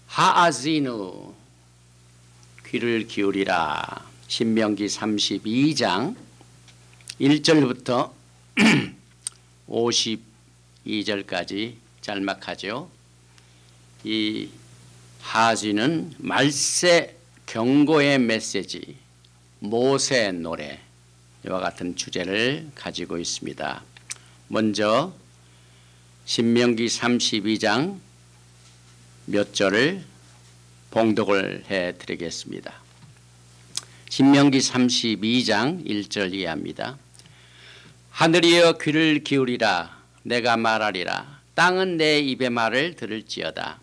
하아지누 귀를 기울이라. 신명기 32장 1절부터 52절까지 짤막하죠. 이 하아지는 말세 경고의 메시지, 모세 노래 이와 같은 주제를 가지고 있습니다. 먼저 신명기 32장 몇 절을 봉독을 해드리겠습니다. 신명기 32장 1절 이하입니다. 하늘이여 귀를 기울이라. 내가 말하리라. 땅은 내 입의 말을 들을지어다.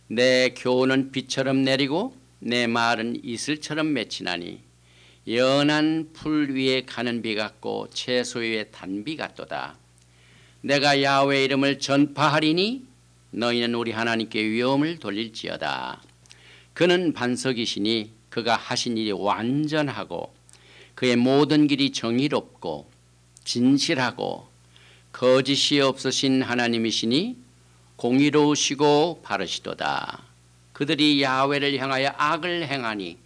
내 교훈은 비처럼 내리고 내 말은 이슬처럼 맺히나니 연한 풀 위에 가는 비 같고 채소 위에 단비 같도다. 내가 야훼 이름을 전파하리니 너희는 우리 하나님께 위엄을 돌릴지어다. 그는 반석이시니 그가 하신 일이 완전하고 그의 모든 길이 정의롭고 진실하고 거짓이 없으신 하나님이시니 공의로우시고 바르시도다. 그들이 야훼를 향하여 악을 행하니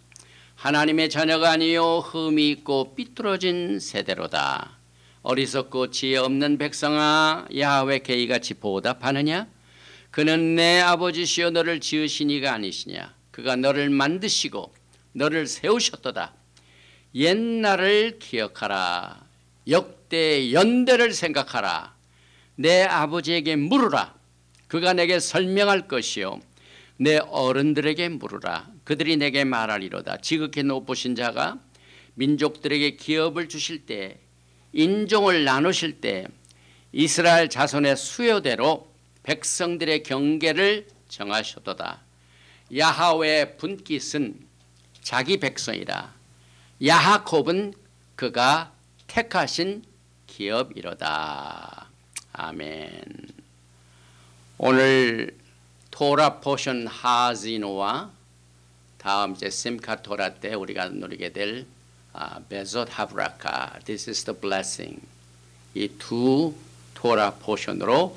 하나님의 자녀가 아니요 흠이 있고 삐뚤어진 세대로다. 어리석고 지혜 없는 백성아, 야훼 계의같이 보답하느냐? 그는 내 아버지시여 너를 지으신 이가 아니시냐? 그가 너를 만드시고 너를 세우셨도다. 옛날을 기억하라. 역대 연대를 생각하라. 내 아버지에게 물으라. 그가 내게 설명할 것이요 내 어른들에게 물으라. 그들이 내게 말하리로다. 지극히 높으신 자가 민족들에게 기업을 주실 때, 인종을 나누실 때 이스라엘 자손의 수요대로 백성들의 경계를 정하셨도다. 야하웨의 분깃은 자기 백성이라. 야하콥은 그가 택하신 기업이로다. 아멘. 오늘 토라 포션 하아지누와 다음 이제 심카 토라 때 우리가 누리게 될 베zott 하브라카, This is the blessing. 이 두 토라 포션으로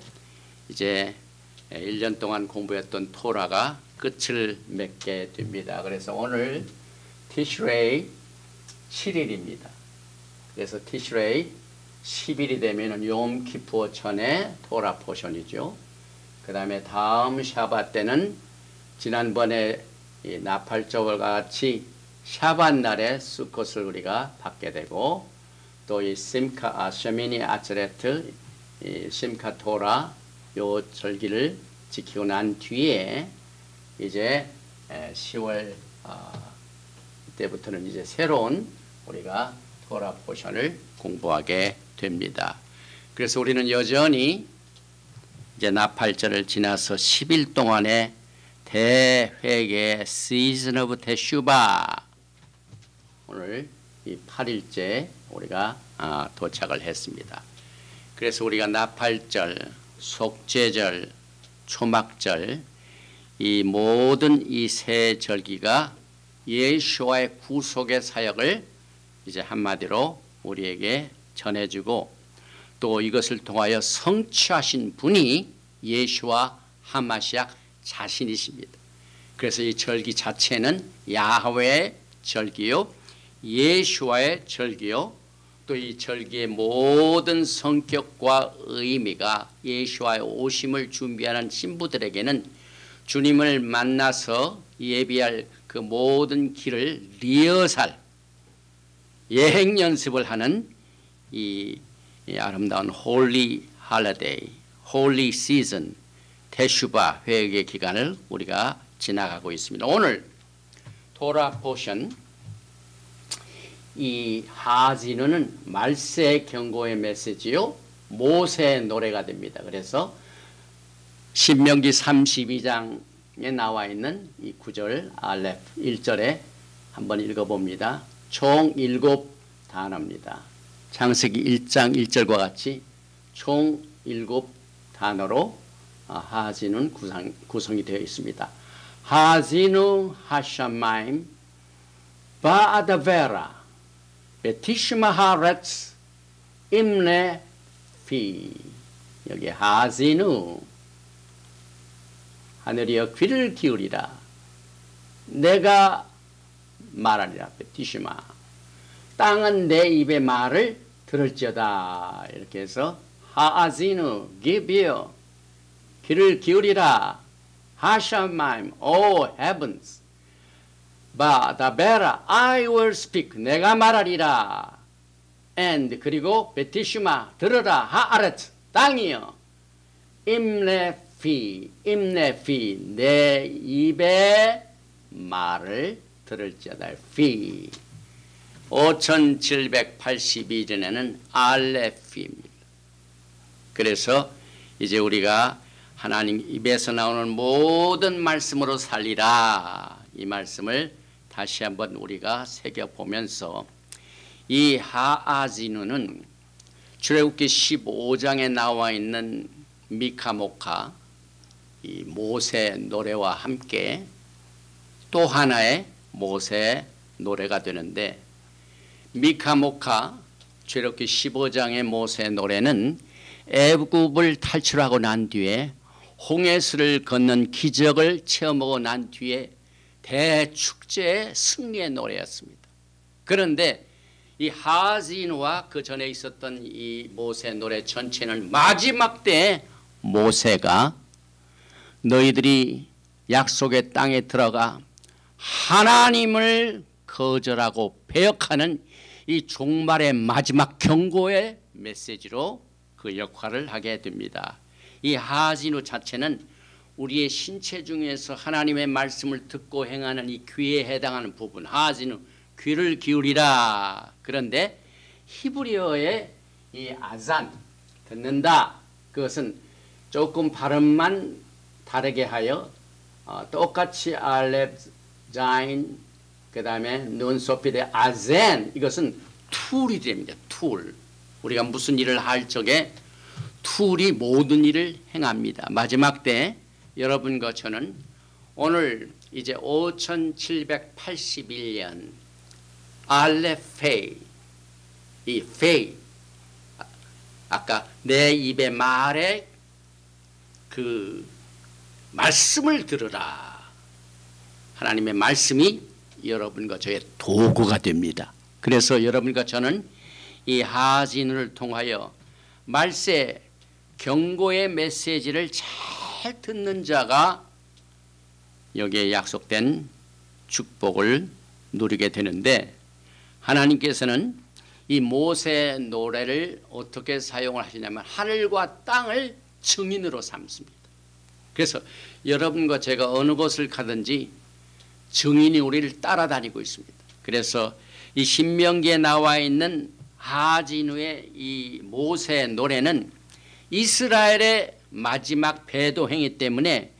이제 1년 동안 공부했던 토라가 끝을 맺게 됩니다. 그래서 오늘 티슈레이 7일입니다. 그래서 티슈레이 10일이 되면 욤키푸어 전에 토라 포션이죠. 그 다음에 다음 샤밧 때는 지난번에 이 나팔절과 같이 샤밧 날에 수컷을 우리가 받게 되고, 또 이 셔미니 아츠레트, 이 심카 토라 요 절기를 지키고 난 뒤에 이제 10월 때부터는 이제 새로운 우리가 토라 포션을 공부하게 됩니다. 그래서 우리는 여전히 이제 나팔절을 지나서 10일 동안의 대회개 시즌 오브 테슈바, 오늘 이 8일째 우리가 도착을 했습니다. 그래서 우리가 나팔절, 속죄절, 초막절 이 모든 이 세 절기가 예수와의 구속의 사역을 이제 한마디로 우리에게 전해주고, 또 이것을 통하여 성취하신 분이 예수와 하마시아 자신이십니다. 그래서 이 절기 자체는 야훼의 절기요, 예수와의 절기요, 또 이 절기의 모든 성격과 의미가 예수와의 오심을 준비하는 신부들에게는 주님을 만나서 예비할 그 모든 길을 리허설, 예행 연습을 하는 이 아름다운 홀리 할리데이, 홀리 시즌, 테슈바 회개 기간을 우리가 지나가고 있습니다. 오늘 토라 포션 이 하아지누는 말세 경고의 메시지요, 모세의 노래가 됩니다. 그래서 신명기 32장에 나와 있는 이 9절 알렙 1절에 한번 읽어봅니다. 총 7단어입니다. 창세기 1장 1절과 같이 총 7단어로 하아지누는 구성이 되어 있습니다. 하아지누 하샤마임 바아다베라 베티시마하렛스 임네피. 여기 하아지누 하늘이여 귀를 기울이라. 내가 말하리라. 베티슈마. 땅은 내 입의 말을 들을지어다. 이렇게 해서 하아지누 give ear. 귀를 기울이라. 하샤마임 O heavens. 바다베라 I will speak. 내가 말하리라. and 그리고 베티슈마 들으라. 하아렛 땅이여. 임레피 내 입의 말을 들을지어다. 피 5782전에는 알레피입니다. 그래서 이제 우리가 하나님 입에서 나오는 모든 말씀으로 살리라. 이 말씀을 다시 한번 우리가 새겨보면서 이 하아지누는 출애굽기 15장에 나와 있는 미카모카 이 모세 노래와 함께 또 하나의 모세 노래가 되는데, 미카모카 출애굽기 15장의 모세 노래는 애굽을 탈출하고 난 뒤에 홍해수를 건넌 기적을 체험하고 난 뒤에 대축제의 승리의 노래였습니다. 그런데 이 하진과 그 전에 있었던 이 모세 노래 전체는 마지막 때에 모세가 너희들이 약속의 땅에 들어가 하나님을 거절하고 배역하는 이 종말의 마지막 경고의 메시지로 그 역할을 하게 됩니다. 이 하진우 자체는 우리의 신체 중에서 하나님의 말씀을 듣고 행하는 이 귀에 해당하는 부분, 하진우 귀를 기울이라. 그런데 히브리어의 이 아잔 듣는다, 그것은 조금 발음만 다르게 하여 똑같이 알렙 자인 그 다음에 눈소피의 아젠, 이것은 툴이 됩니다. 툴. 우리가 무슨 일을 할 적에 툴이 모든 일을 행합니다. 마지막 때 여러분과 저는 오늘 이제 5781년 알레페이, 이 페이, 아까 내 입의 말에 그 말씀을 들으라. 하나님의 말씀이 여러분과 저의 도구가 됩니다. 그래서 여러분과 저는 이 하진을 통하여 말세 경고의 메시지를 잘 듣는 자가 여기에 약속된 축복을 누리게 되는데, 하나님께서는 이 모세 노래를 어떻게 사용을 하시냐면 하늘과 땅을 증인으로 삼습니다. 그래서 여러분과 제가 어느 곳을 가든지 증인이 우리를 따라다니고 있습니다. 그래서 이 신명기에 나와 있는 하진우의 이 모세 노래는 이스라엘의 마지막 배도 행위 때문에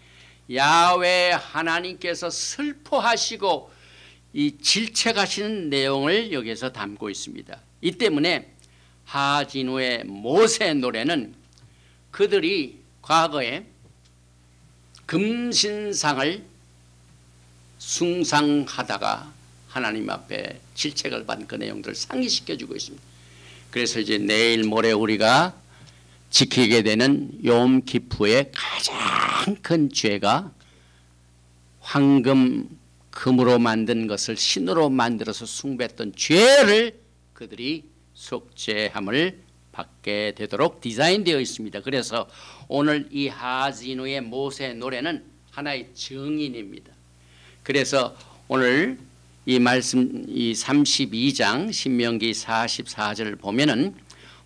야훼 하나님께서 슬퍼하시고 이 질책하시는 내용을 여기서 담고 있습니다. 이 때문에 하진우의 모세 노래는 그들이 과거에 금신상을 숭상하다가 하나님 앞에 질책을 받은 그 내용들을 상기시켜주고 있습니다. 그래서 이제 내일 모레 우리가 지키게 되는 욤 키푸의 가장 큰 죄가 황금, 금으로 만든 것을 신으로 만들어서 숭배했던 죄를 그들이 속죄함을 받게 되도록 디자인되어 있습니다. 그래서 오늘 이 하진우의 모세 노래는 하나의 증인입니다. 그래서 오늘 이 말씀, 이 32장 신명기 44절을 보면은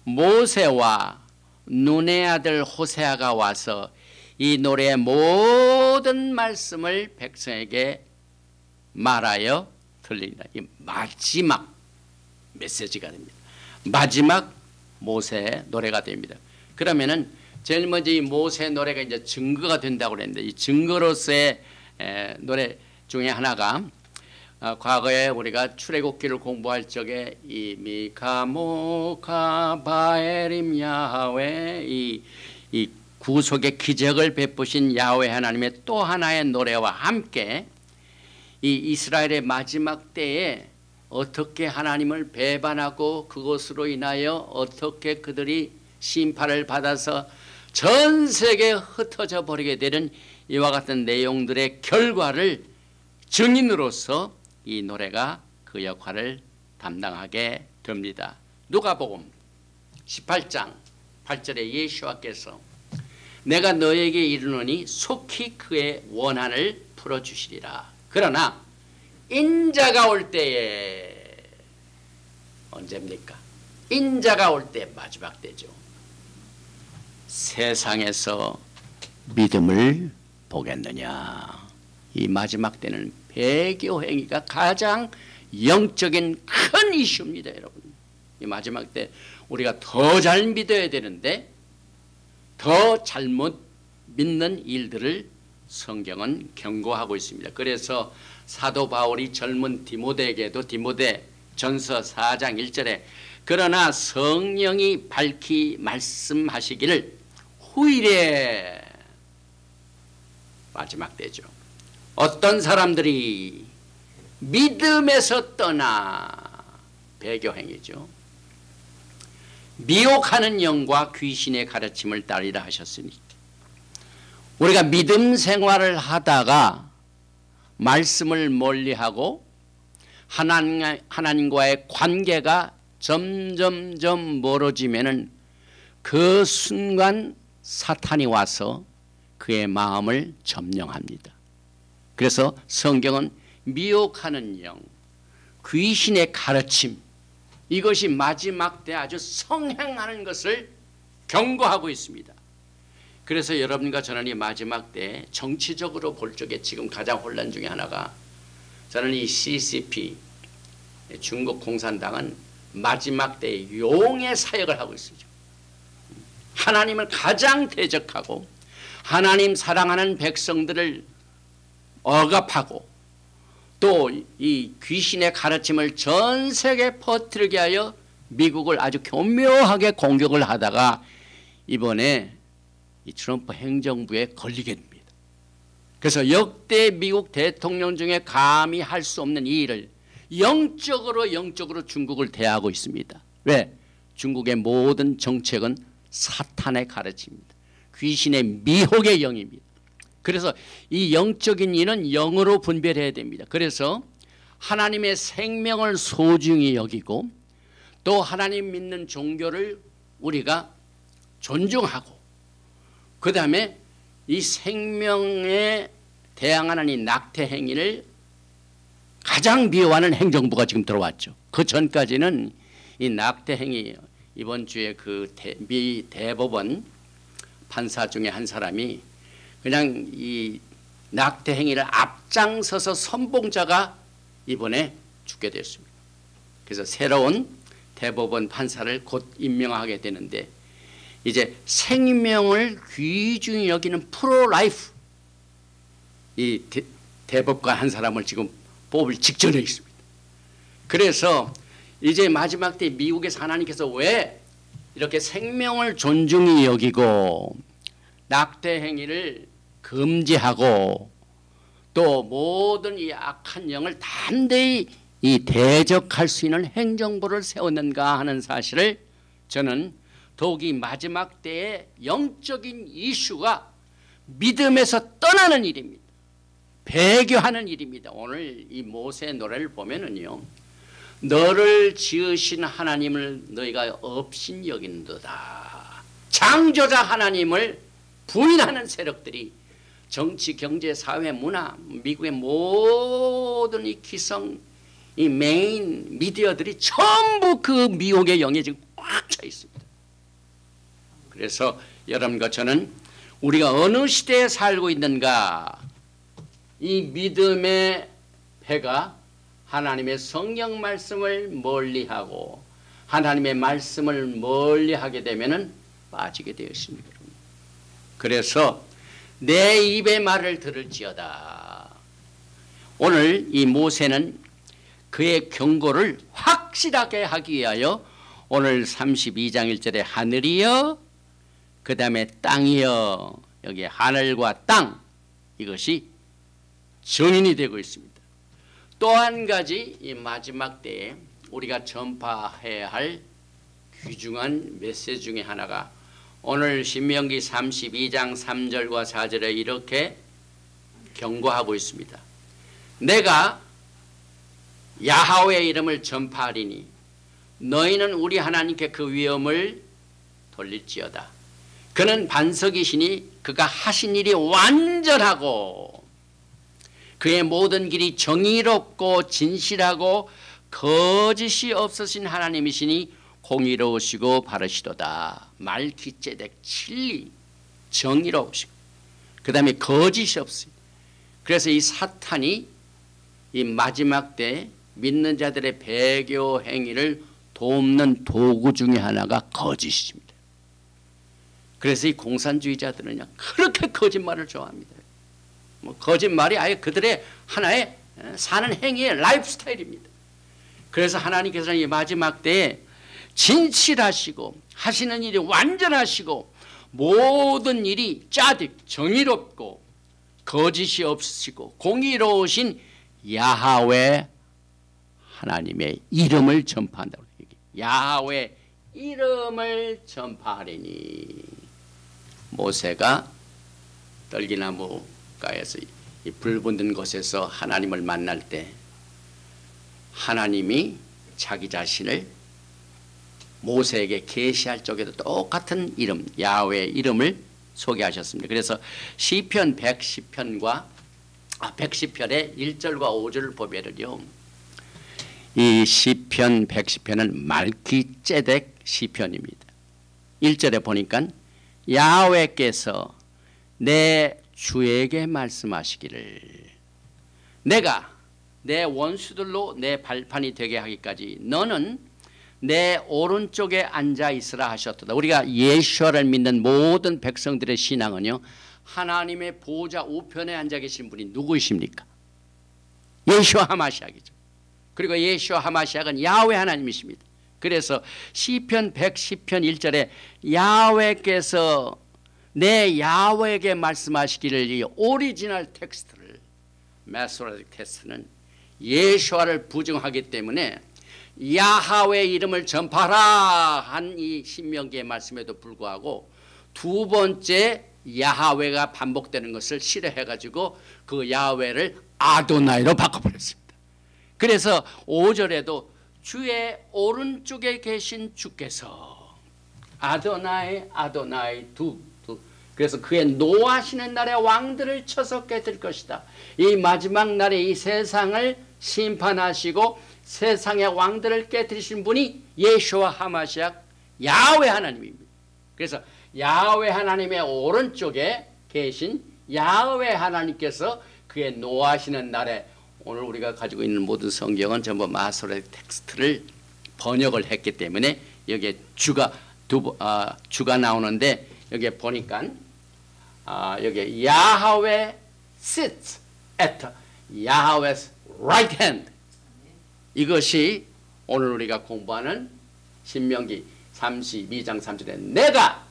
모세와 눈의 아들 호세아가 와서 이 노래의 모든 말씀을 백성에게 말하여 들리니라. 이 마지막 메시지가 됩니다. 마지막 모세 노래가 됩니다. 그러면은 제일 먼저 이 모세 노래가 이제 증거가 된다고 그랬는데, 이 증거로서의 노래 중에 하나가 과거에 우리가 출애굽기를 공부할 적에 이 미카모카 바에림 야훼, 이 구속의 기적을 베푸신 야훼 하나님의 또 하나의 노래와 함께 이 이스라엘의 마지막 때에 어떻게 하나님을 배반하고 그것으로 인하여 어떻게 그들이 심판을 받아서 전 세계에 흩어져 버리게 되는 이와 같은 내용들의 결과를 증인으로서 이 노래가 그 역할을 담당하게 됩니다. 누가복음 18장 8절에 예수와께서 내가 너에게 이르노니 속히 그의 원한을 풀어주시리라. 그러나 인자가 올 때에, 언제입니까? 인자가 올 때, 마지막 때죠. 세상에서 믿음을 보겠느냐. 이 마지막 때는 배교 행위가 가장 영적인 큰 이슈입니다, 여러분. 이 마지막 때 우리가 더 잘 믿어야 되는데 더 잘못 믿는 일들을 성경은 경고하고 있습니다. 그래서 사도 바울이 젊은 디모데에게도 디모데 전서 4장 1절에 그러나 성령이 밝히 말씀하시기를 후일에, 마지막 때죠. 어떤 사람들이 믿음에서 떠나, 배교행위죠. 미혹하는 영과 귀신의 가르침을 따르라 하셨으니, 우리가 믿음 생활을 하다가 말씀을 멀리하고 하나님과의 관계가 점점점 멀어지면은 그 순간 사탄이 와서 그의 마음을 점령합니다. 그래서 성경은 미혹하는 영, 귀신의 가르침, 이것이 마지막 때 아주 성행하는 것을 경고하고 있습니다. 그래서 여러분과 저는 이 마지막 때 정치적으로 볼 적에 지금 가장 혼란 중에 하나가, 저는 이 CCP, 중국 공산당은 마지막 때 용의 사역을 하고 있습니다. 하나님을 가장 대적하고 하나님 사랑하는 백성들을 억압하고 또 이 귀신의 가르침을 전 세계에 퍼뜨리게 하여 미국을 아주 교묘하게 공격을 하다가 이번에 이 트럼프 행정부에 걸리게 됩니다. 그래서 역대 미국 대통령 중에 감히 할 수 없는 이 일을 영적으로 중국을 대하고 있습니다. 왜? 중국의 모든 정책은 사탄의 가르침입니다. 귀신의 미혹의 영입니다. 그래서 이 영적인 일은 영으로 분별해야 됩니다. 그래서 하나님의 생명을 소중히 여기고 또 하나님 믿는 종교를 우리가 존중하고 그 다음에 이 생명에 대항하는 이 낙태 행위를 가장 미워하는 행정부가 지금 들어왔죠. 그 전까지는 이 낙태 행위, 이번 주에 그 미 대법원 판사 중에 한 사람이 그냥 이 낙태 행위를 앞장서서 선봉자가 이번에 죽게 됐습니다. 그래서 새로운 대법원 판사를 곧 임명하게 되는데 이제 생명을 귀중히 여기는 프로라이프 이 대법관 한 사람을 지금 뽑을 직전에 있습니다. 그래서 이제 마지막 때 미국에서 하나님께서 왜 이렇게 생명을 존중히 여기고 낙태 행위를 금지하고 또 모든 이 악한 영을 담대히 이 대적할 수 있는 행정부를 세웠는가 하는 사실을 저는 더욱이 마지막 때의 영적인 이슈가 믿음에서 떠나는 일입니다. 배교하는 일입니다. 오늘 이 모세 노래를 보면은요, 너를 지으신 하나님을 너희가 업신 여긴도다. 창조자 하나님을 부인하는 세력들이 정치, 경제, 사회, 문화, 미국의 모든 이 기성, 이 메인 미디어들이 전부 그 미혹의 영에 지금 꽉 차 있습니다. 그래서 여러분과 저는 우리가 어느 시대에 살고 있는가, 이 믿음의 배가 하나님의 성경 말씀을 멀리하고 하나님의 말씀을 멀리하게 되면은 빠지게 되어 있습니다. 그래서 내 입의 말을 들을지어다. 오늘 이 모세는 그의 경고를 확실하게 하기 위하여 오늘 32장 1절에 하늘이여 그 다음에 땅이여, 여기 하늘과 땅, 이것이 증인이 되고 있습니다. 또 한 가지 이 마지막 때에 우리가 전파해야 할 귀중한 메시지 중에 하나가 오늘 신명기 32장 3절과 4절에 이렇게 경고하고 있습니다. 내가 야하웨의 이름을 전파하리니 너희는 우리 하나님께 그 위엄을 돌릴지어다. 그는 반석이시니 그가 하신 일이 완전하고 그의 모든 길이 정의롭고 진실하고 거짓이 없으신 하나님이시니 공의로우시고 바르시도다. 말기ጼ덱 진리 정의로우시고 그 다음에 거짓이 없습니다. 그래서 이 사탄이 이 마지막 때 믿는 자들의 배교 행위를 돕는 도구 중에 하나가 거짓입니다. 그래서 이 공산주의자들은요 그렇게 거짓말을 좋아합니다. 뭐 거짓말이 아예 그들의 하나의 사는 행위의 라이프 스타일입니다. 그래서 하나님께서는 이 마지막 때에 진실하시고 하시는 일이 완전하시고 모든 일이 짜득 정의롭고 거짓이 없으시고 공의로우신 야하웨 하나님의 이름을 전파한다고 얘기해요. 야하웨 이름을 전파하리니 모세가 떨기나무가에서 이 불 붙는 곳에서 하나님을 만날 때 하나님이 자기 자신을 모세에게 계시할 적에도 똑같은 이름 야훼의 이름을 소개하셨습니다. 그래서 시편 110편과 110편의 1절과 5절을 보면요, 이 시편 110편은 말기ጼ덱 시편입니다. 1절에 보니까 야훼께서 내 주에게 말씀하시기를 내가 내 원수들로 내 발판이 되게 하기까지 너는 내 오른쪽에 앉아 있으라 하셨도다. 우리가 예수를 믿는 모든 백성들의 신앙은요, 하나님의 보좌 우편에 앉아 계신 분이 누구이십니까? 예수와 하마시아이죠. 그리고 예수와 하마시아는 야훼 하나님이십니다. 그래서 시편 110편 1절에 야훼께서 내 야훼에게 말씀하시기를, 이 오리지널 텍스트를 메소라틱 텍스트는 예수와를 부정하기 때문에 야하웨 이름을 전파하라 한 이 신명기의 말씀에도 불구하고 두 번째 야하웨가 반복되는 것을 싫어해가지고 그 야하웨를 아도나이로 바꿔버렸습니다. 그래서 5절에도 주의 오른쪽에 계신 주께서 아도나이 아도나이 두 그래서 그의 노하시는 날에 왕들을 쳐서 깨뜨릴 것이다. 이 마지막 날에 이 세상을 심판하시고 세상의 왕들을 깨뜨리신 분이 예수와 하마시아 야훼 하나님입니다. 그래서 야훼 하나님의 오른쪽에 계신 야훼 하나님께서 그의 노하시는 날에, 오늘 우리가 가지고 있는 모든 성경은 전부 마소레 텍스트를 번역을 했기 때문에 여기에 주가 나오는데, 여기에 보니까 여기에 야하웨 sits at Yahweh's right hand, 이것이 오늘 우리가 공부하는 신명기 32장 3절에 내가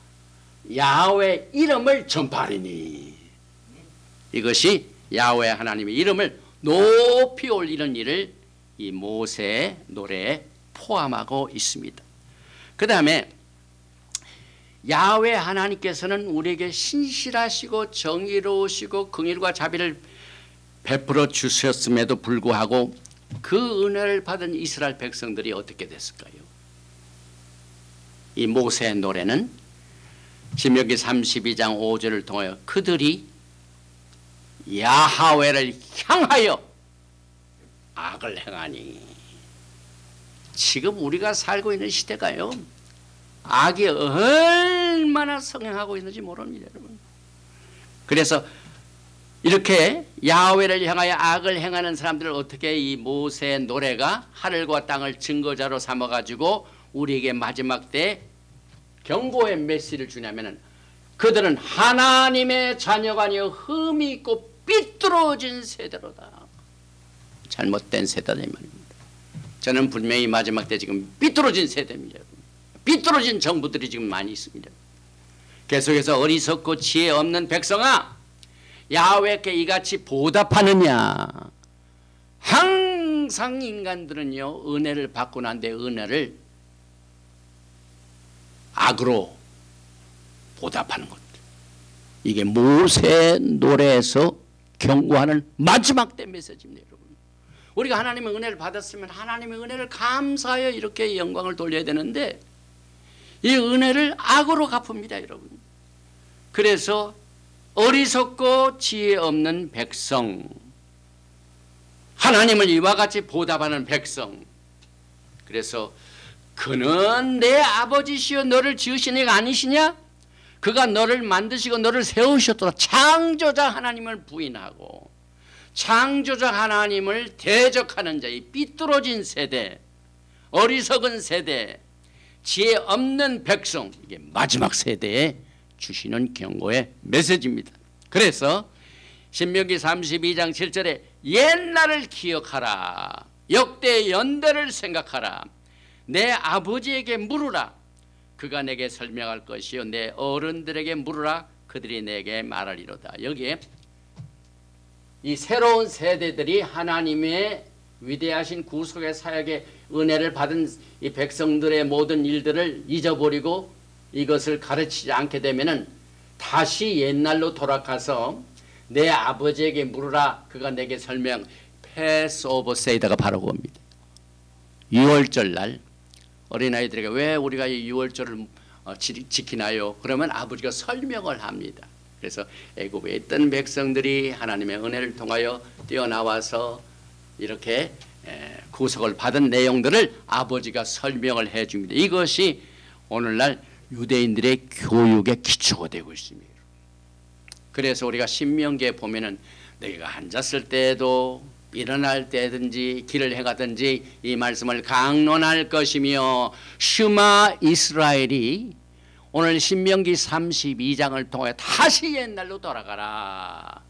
야훼 이름을 전파하리니, 이것이 야훼 하나님의 이름을 높이 올리는 일을 이 모세의 노래에 포함하고 있습니다. 그 다음에 야훼 하나님께서는 우리에게 신실하시고 정의로우시고 긍휼과 자비를 베풀어 주셨음에도 불구하고 그 은혜를 받은 이스라엘 백성들이 어떻게 됐을까요? 이 모세의 노래는 신명기 32장 5절을 통하여 그들이 야하웨를 향하여 악을 행하니, 지금 우리가 살고 있는 시대가요, 악이 얼마나 성행하고 있는지 모릅니다, 여러분. 그래서 이렇게 야훼를 향하여 악을 행하는 사람들을 어떻게 이 모세의 노래가 하늘과 땅을 증거자로 삼아가지고 우리에게 마지막 때 경고의 메시지를 주냐면은, 그들은 하나님의 자녀가 아니여 흠이 있고 삐뚤어진 세대로다. 잘못된 세대다 이 말입니다. 저는 분명히 마지막 때 지금 삐뚤어진 세대입니다. 삐뚤어진 정부들이 지금 많이 있습니다. 계속해서 어리석고 지혜 없는 백성아, 야훼께 이같이 보답하느냐. 항상 인간들은요, 은혜를 받고 난 뒤에 은혜를 악으로 보답하는 것. 이게 모세 노래에서 경고하는 마지막 때 메시지입니다. 여러분, 우리가 하나님의 은혜를 받았으면 하나님의 은혜를 감사하여 이렇게 영광을 돌려야 되는데 이 은혜를 악으로 갚습니다. 여러분, 그래서 어리석고 지혜 없는 백성, 하나님을 이와 같이 보답하는 백성, 그래서 그는 내 아버지시여 너를 지으신 이가 아니시냐? 그가 너를 만드시고 너를 세우셨도다. 창조자 하나님을 부인하고 창조자 하나님을 대적하는 자, 이 삐뚤어진 세대, 어리석은 세대, 지혜 없는 백성, 이게 마지막 세대에 주시는 경고의 메시지입니다. 그래서 신명기 32장 7절에 옛날을 기억하라, 역대 연대를 생각하라, 내 아버지에게 물으라, 그가 내게 설명할 것이요 내 어른들에게 물으라, 그들이 내게 말하리로다. 여기에 이 새로운 세대들이 하나님의 위대하신 구속의 사역의 은혜를 받은 이 백성들의 모든 일들을 잊어버리고 이것을 가르치지 않게 되면은 다시 옛날로 돌아가서 내 아버지에게 물으라, 그가 내게 설명, 패스오버 세이더가 바로 그겁니다. 6월절 날 어린아이들에게 왜 우리가 이 6월절을 지키나요? 그러면 아버지가 설명을 합니다. 그래서 애굽에 있던 백성들이 하나님의 은혜를 통하여 뛰어나와서 이렇게 구속을 받은 내용들을 아버지가 설명을 해줍니다. 이것이 오늘날 유대인들의 교육의 기초가 되고 있습니다. 그래서 우리가 신명기에 보면은 너희가 앉았을 때에도 일어날 때든지 길을 행하든지 이 말씀을 강론할 것이며, 슈마 이스라엘이 오늘 신명기 32장을 통해 다시 옛날로 돌아가라,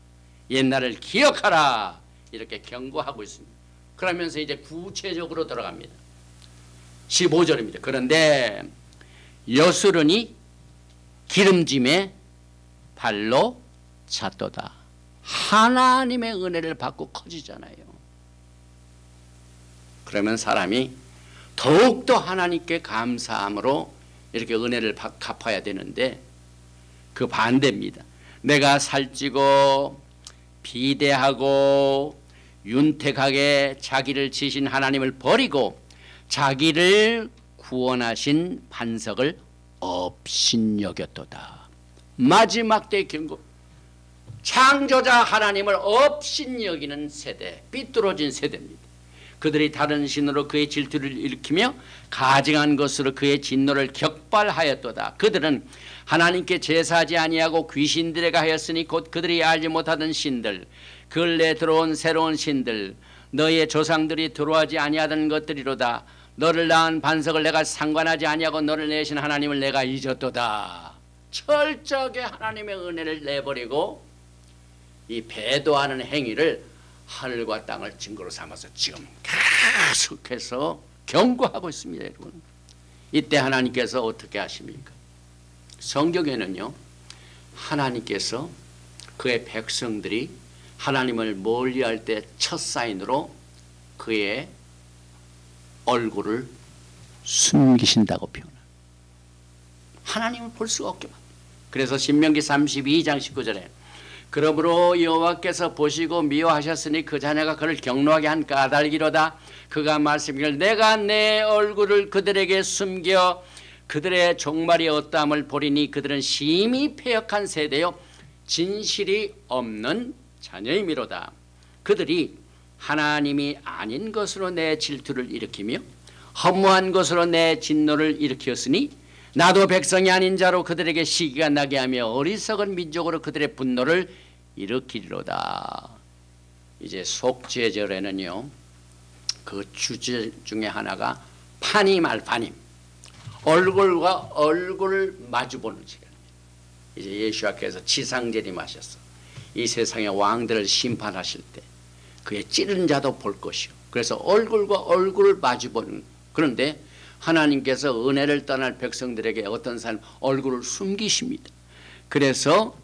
옛날을 기억하라, 이렇게 경고하고 있습니다. 그러면서 이제 구체적으로 들어갑니다. 15절입니다. 그런데 여수론이 기름짐에 발로 찼도다. 하나님의 은혜를 받고 커지잖아요. 그러면 사람이 더욱더 하나님께 감사함으로 이렇게 은혜를 갚아야 되는데 그 반대입니다. 내가 살찌고 비대하고 윤택하게 자기를 지신 하나님을 버리고 자기를 구원하신 반석을 업신여겼도다. 마지막 때 경고, 창조자 하나님을 업신여기는 세대, 삐뚤어진 세대입니다. 그들이 다른 신으로 그의 질투를 일으키며 가증한 것으로 그의 진노를 격발하였도다. 그들은 하나님께 제사하지 아니하고 귀신들에 가하였으니 곧 그들이 알지 못하던 신들, 근래 들어온 새로운 신들, 너희의 조상들이 들어하지 아니하던 것들이로다. 너를 낳은 반석을 내가 상관하지 아니하고 너를 내신 하나님을 내가 잊었도다. 철저하게 하나님의 은혜를 내버리고 이 배도하는 행위를 하늘과 땅을 증거로 삼아서 지금 계속해서 경고하고 있습니다. 여러분, 이때 하나님께서 어떻게 하십니까? 성경에는요, 하나님께서 그의 백성들이 하나님을 멀리할 때 첫 사인으로 그의 얼굴을 숨기신다고 표현합니다. 하나님을 볼 수가 없게 만듭니다. 그래서 신명기 32장 19절에 그러므로 여호와께서 보시고 미워하셨으니 그 자녀가 그를 경노하게 한 까닭이로다. 그가 말씀하기를 내가 내 얼굴을 그들에게 숨겨 그들의 종말이 어떠함을 보리니 그들은 심히 패역한 세대요 진실이 없는 자녀이미로다. 그들이 하나님이 아닌 것으로 내 질투를 일으키며 허무한 것으로 내 진노를 일으켰으니 나도 백성이 아닌 자로 그들에게 시기가 나게 하며 어리석은 민족으로 그들의 분노를 일으키리로다. 이제 속죄절에는요, 그 주제 중에 하나가 파님알파님, 얼굴과 얼굴을 마주보는 시간입니다. 이제 예수께서 지상재림하셔서 이 세상의 왕들을 심판하실 때 그의 찌른 자도 볼 것이요. 그래서 얼굴과 얼굴을 마주보는. 그런데 하나님께서 은혜를 떠날 백성들에게 어떤 사람 얼굴을 숨기십니다. 그래서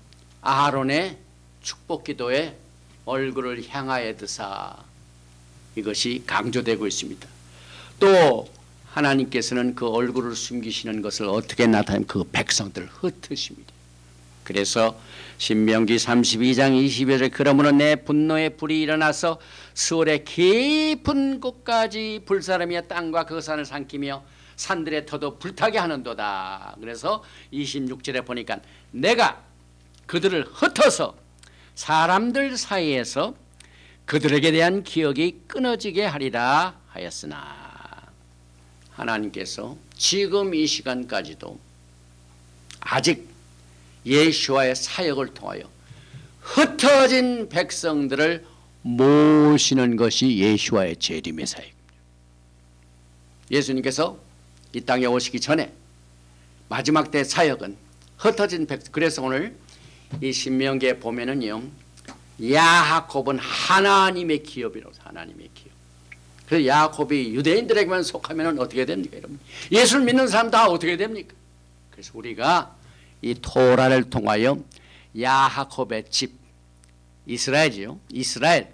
아론의 축복기도에 얼굴을 향하여 드사, 이것이 강조되고 있습니다. 또 하나님께서는 그 얼굴을 숨기시는 것을 어떻게 나타내면 그 백성들을 흩으십니다. 그래서 신명기 32장 20절에 그러므로 내 분노의 불이 일어나서 스올의 깊은 곳까지 불사람이여 땅과 그 산을 삼키며 산들의 터도 불타게 하는도다. 그래서 26절에 보니까 내가 그들을 흩어서 사람들 사이에서 그들에게 대한 기억이 끊어지게 하리라 하였으나 하나님께서 지금 이 시간까지도 아직 예수와의 사역을 통하여 흩어진 백성들을 모시는 것이 예수와의 재림의 사역입니다. 예수님께서 이 땅에 오시기 전에 마지막 때 사역은 흩어진 백성. 그래서 오늘 이 신명기에 보면은요, 야하콥은 하나님의 기업이라고 해서 하나님의 기업. 그래서 야곱이 유대인들에게만 속하면 어떻게 됩니까, 여러분? 예수를 믿는 사람 다 어떻게 됩니까? 그래서 우리가 이 토라를 통하여 야하콥의 집, 이스라엘이요. 이스라엘.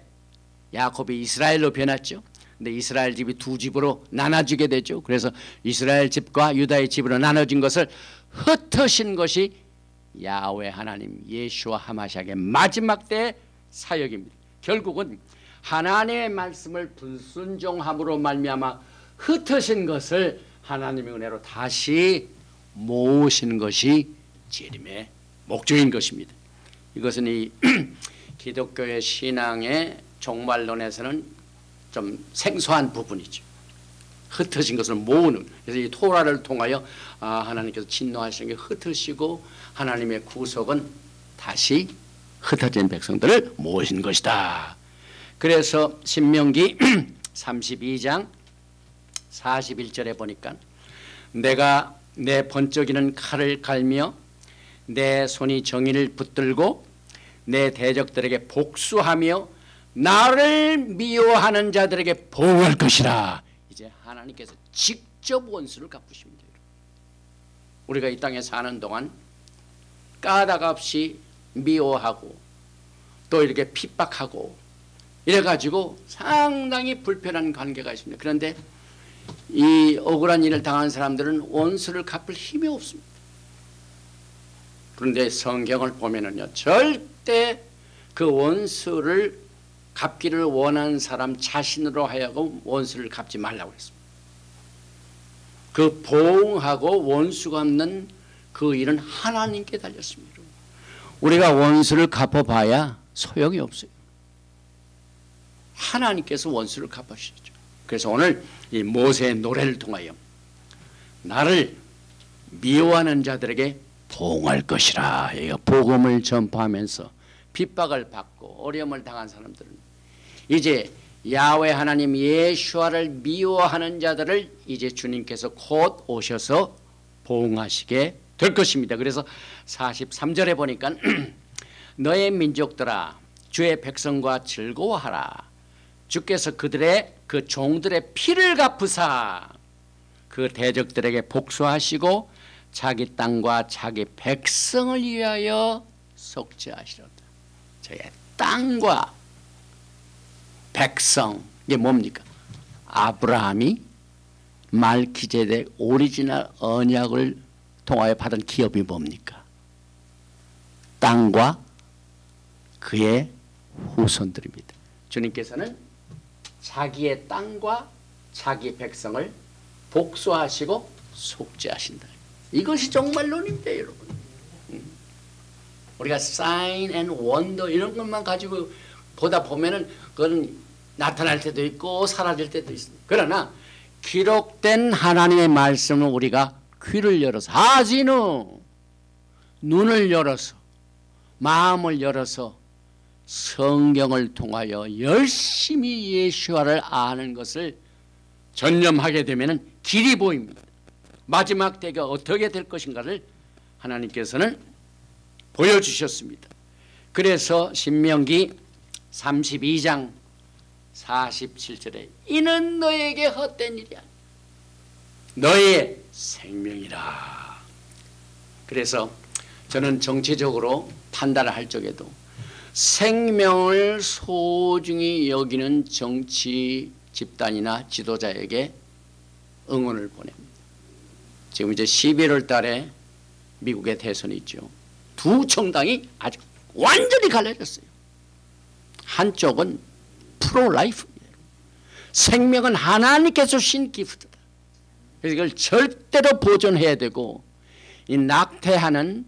야곱이 이스라엘로 변했죠. 근데 이스라엘 집이 두 집으로 나눠지게 되죠. 그래서 이스라엘 집과 유다의 집으로 나눠진 것을 흩으신 것이 야훼 하나님 예수와 하마시아의 마지막 때의 사역입니다. 결국은 하나님의 말씀을 불순종함으로 말미암아 흩으신 것을 하나님의 은혜로 다시 모으신 것이 재림의 목적인 것입니다. 이것은 이 기독교의 신앙의 종말론에서는 좀 생소한 부분이죠. 흩어진 것을 모으는. 그래서 이 토라를 통하여 하나님께서 진노하신 게 흩으시고 하나님의 구속은 다시 흩어진 백성들을 모으신 것이다. 그래서 신명기 32장 41절에 보니까 내가 내 번쩍이는 칼을 갈며 내 손이 정의를 붙들고 내 대적들에게 복수하며 나를 미워하는 자들에게 보응할 것이라. 이제 하나님께서 직접 원수를 갚으십니다. 우리가 이 땅에 사는 동안 까닭 없이 미워하고 또 이렇게 핍박하고 이래가지고 상당히 불편한 관계가 있습니다. 그런데 이 억울한 일을 당한 사람들은 원수를 갚을 힘이 없습니다. 그런데 성경을 보면은요, 절대 그 원수를 갚기를 원하는 사람 자신으로 하여금 원수를 갚지 말라고 했습니다. 그 보응하고 원수 갚는 그 일은 하나님께 달렸습니다. 우리가 원수를 갚아봐야 소용이 없어요. 하나님께서 원수를 갚으시죠. 그래서 오늘 이 모세의 노래를 통하여 나를 미워하는 자들에게 보응할 것이라. 복음을 전파하면서 핍박을 받고 어려움을 당한 사람들은 이제 야훼 하나님 예수와를 미워하는 자들을 이제 주님께서 곧 오셔서 보응하시게 될 것입니다. 그래서 43절에 보니까 너의 민족들아 주의 백성과 즐거워하라. 주께서 그들의 그 종들의 피를 갚으사 그 대적들에게 복수하시고 자기 땅과 자기 백성을 위하여 속죄하시리로다. 저의 땅과 백성, 이게 뭡니까? 아브라함이 말기제덱 오리지널 언약을 통하여 받은 기업이 뭡니까? 땅과 그의 후손들입니다. 주님께서는 자기의 땅과 자기 백성을 복수하시고 속죄하신다. 이것이 종말론입니다, 여러분. 우리가 사인 앤 원더 이런 것만 가지고 보다 보면은 그건 나타날 때도 있고 사라질 때도 있습니다. 그러나 기록된 하나님의 말씀을 우리가 귀를 열어서 하지는 눈을 열어서 마음을 열어서 성경을 통하여 열심히 예수와를 아는 것을 전념하게 되면 길이 보입니다. 마지막 때가 어떻게 될 것인가를 하나님께서는 보여주셨습니다. 그래서 신명기 32장 47절에 이는 너에게 헛된 일이 아니야. 너의 생명이라. 그래서 저는 정치적으로 판단을 할 적에도 생명을 소중히 여기는 정치 집단이나 지도자에게 응원을 보냅니다. 지금 이제 11월 달에 미국의 대선이 있죠. 두 정당이 아주 완전히 갈라졌어요. 한쪽은 프로-라이프, 생명은 하나님께서 주신 기프트다. 그래서 이걸 절대로 보존해야 되고, 이 낙태하는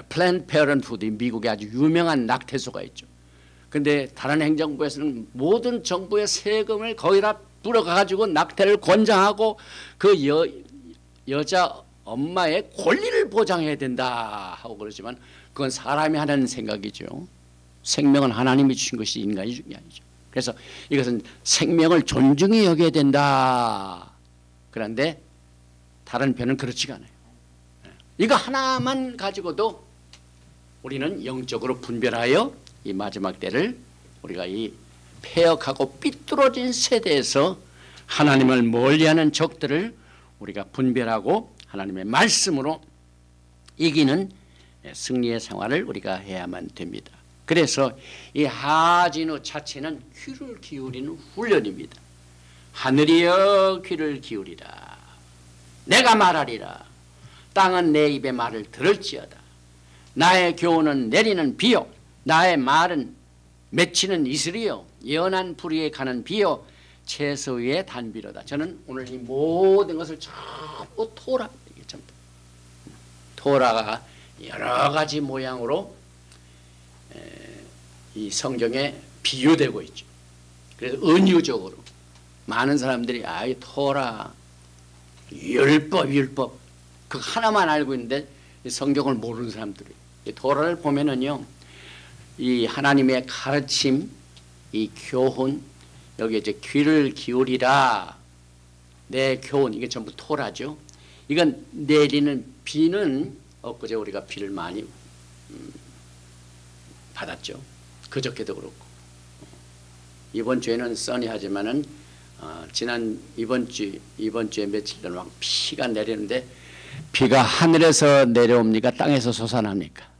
플랜드 페어런트푸드, 미국에 아주 유명한 낙태소가 있죠. 근데 다른 행정부에서는 모든 정부의 세금을 거의 다 불어가지고 낙태를 권장하고 그 여자 엄마의 권리를 보장해야 된다 하고 그러지만 그건 사람이 하는 생각이죠. 생명은 하나님이 주신 것이 인간이 준 게 아니죠. 그래서 이것은 생명을 존중히 여겨야 된다. 그런데 다른 편은 그렇지가 않아요. 이거 하나만 가지고도 우리는 영적으로 분별하여 이 마지막 때를 우리가 이 폐역하고 삐뚤어진 세대에서 하나님을 멀리하는 적들을 우리가 분별하고 하나님의 말씀으로 이기는 승리의 생활을 우리가 해야만 됩니다. 그래서 이 하진우 자체는 귀를 기울이는 훈련입니다. 하늘이여 귀를 기울이라. 내가 말하리라. 땅은 내 입의 말을 들을지어다. 나의 교훈은 내리는 비요, 나의 말은 맺히는 이슬이요, 연한 불위에 가는 비요, 채소 위에 단비로다. 저는 오늘 이 모든 것을 전부 토라, 이게 전부 토라가 여러 가지 모양으로 이 성경에 비유되고 있죠. 그래서 은유적으로 많은 사람들이 이 토라, 율법 그 하나만 알고 있는데 성경을 모르는 사람들이, 이 토라를 보면은요, 이 하나님의 가르침, 이 교훈, 여기 이제 귀를 기울이라, 내 교훈, 이게 전부 토라죠. 이건 내리는 비는 엊그제 우리가 비를 많이 받았죠. 그저께도 그렇고. 이번 주에는 써니하지만은 이번 주에 며칠 전에 막 비가 내리는데, 비가 하늘에서 내려옵니까? 땅에서 솟아납니까?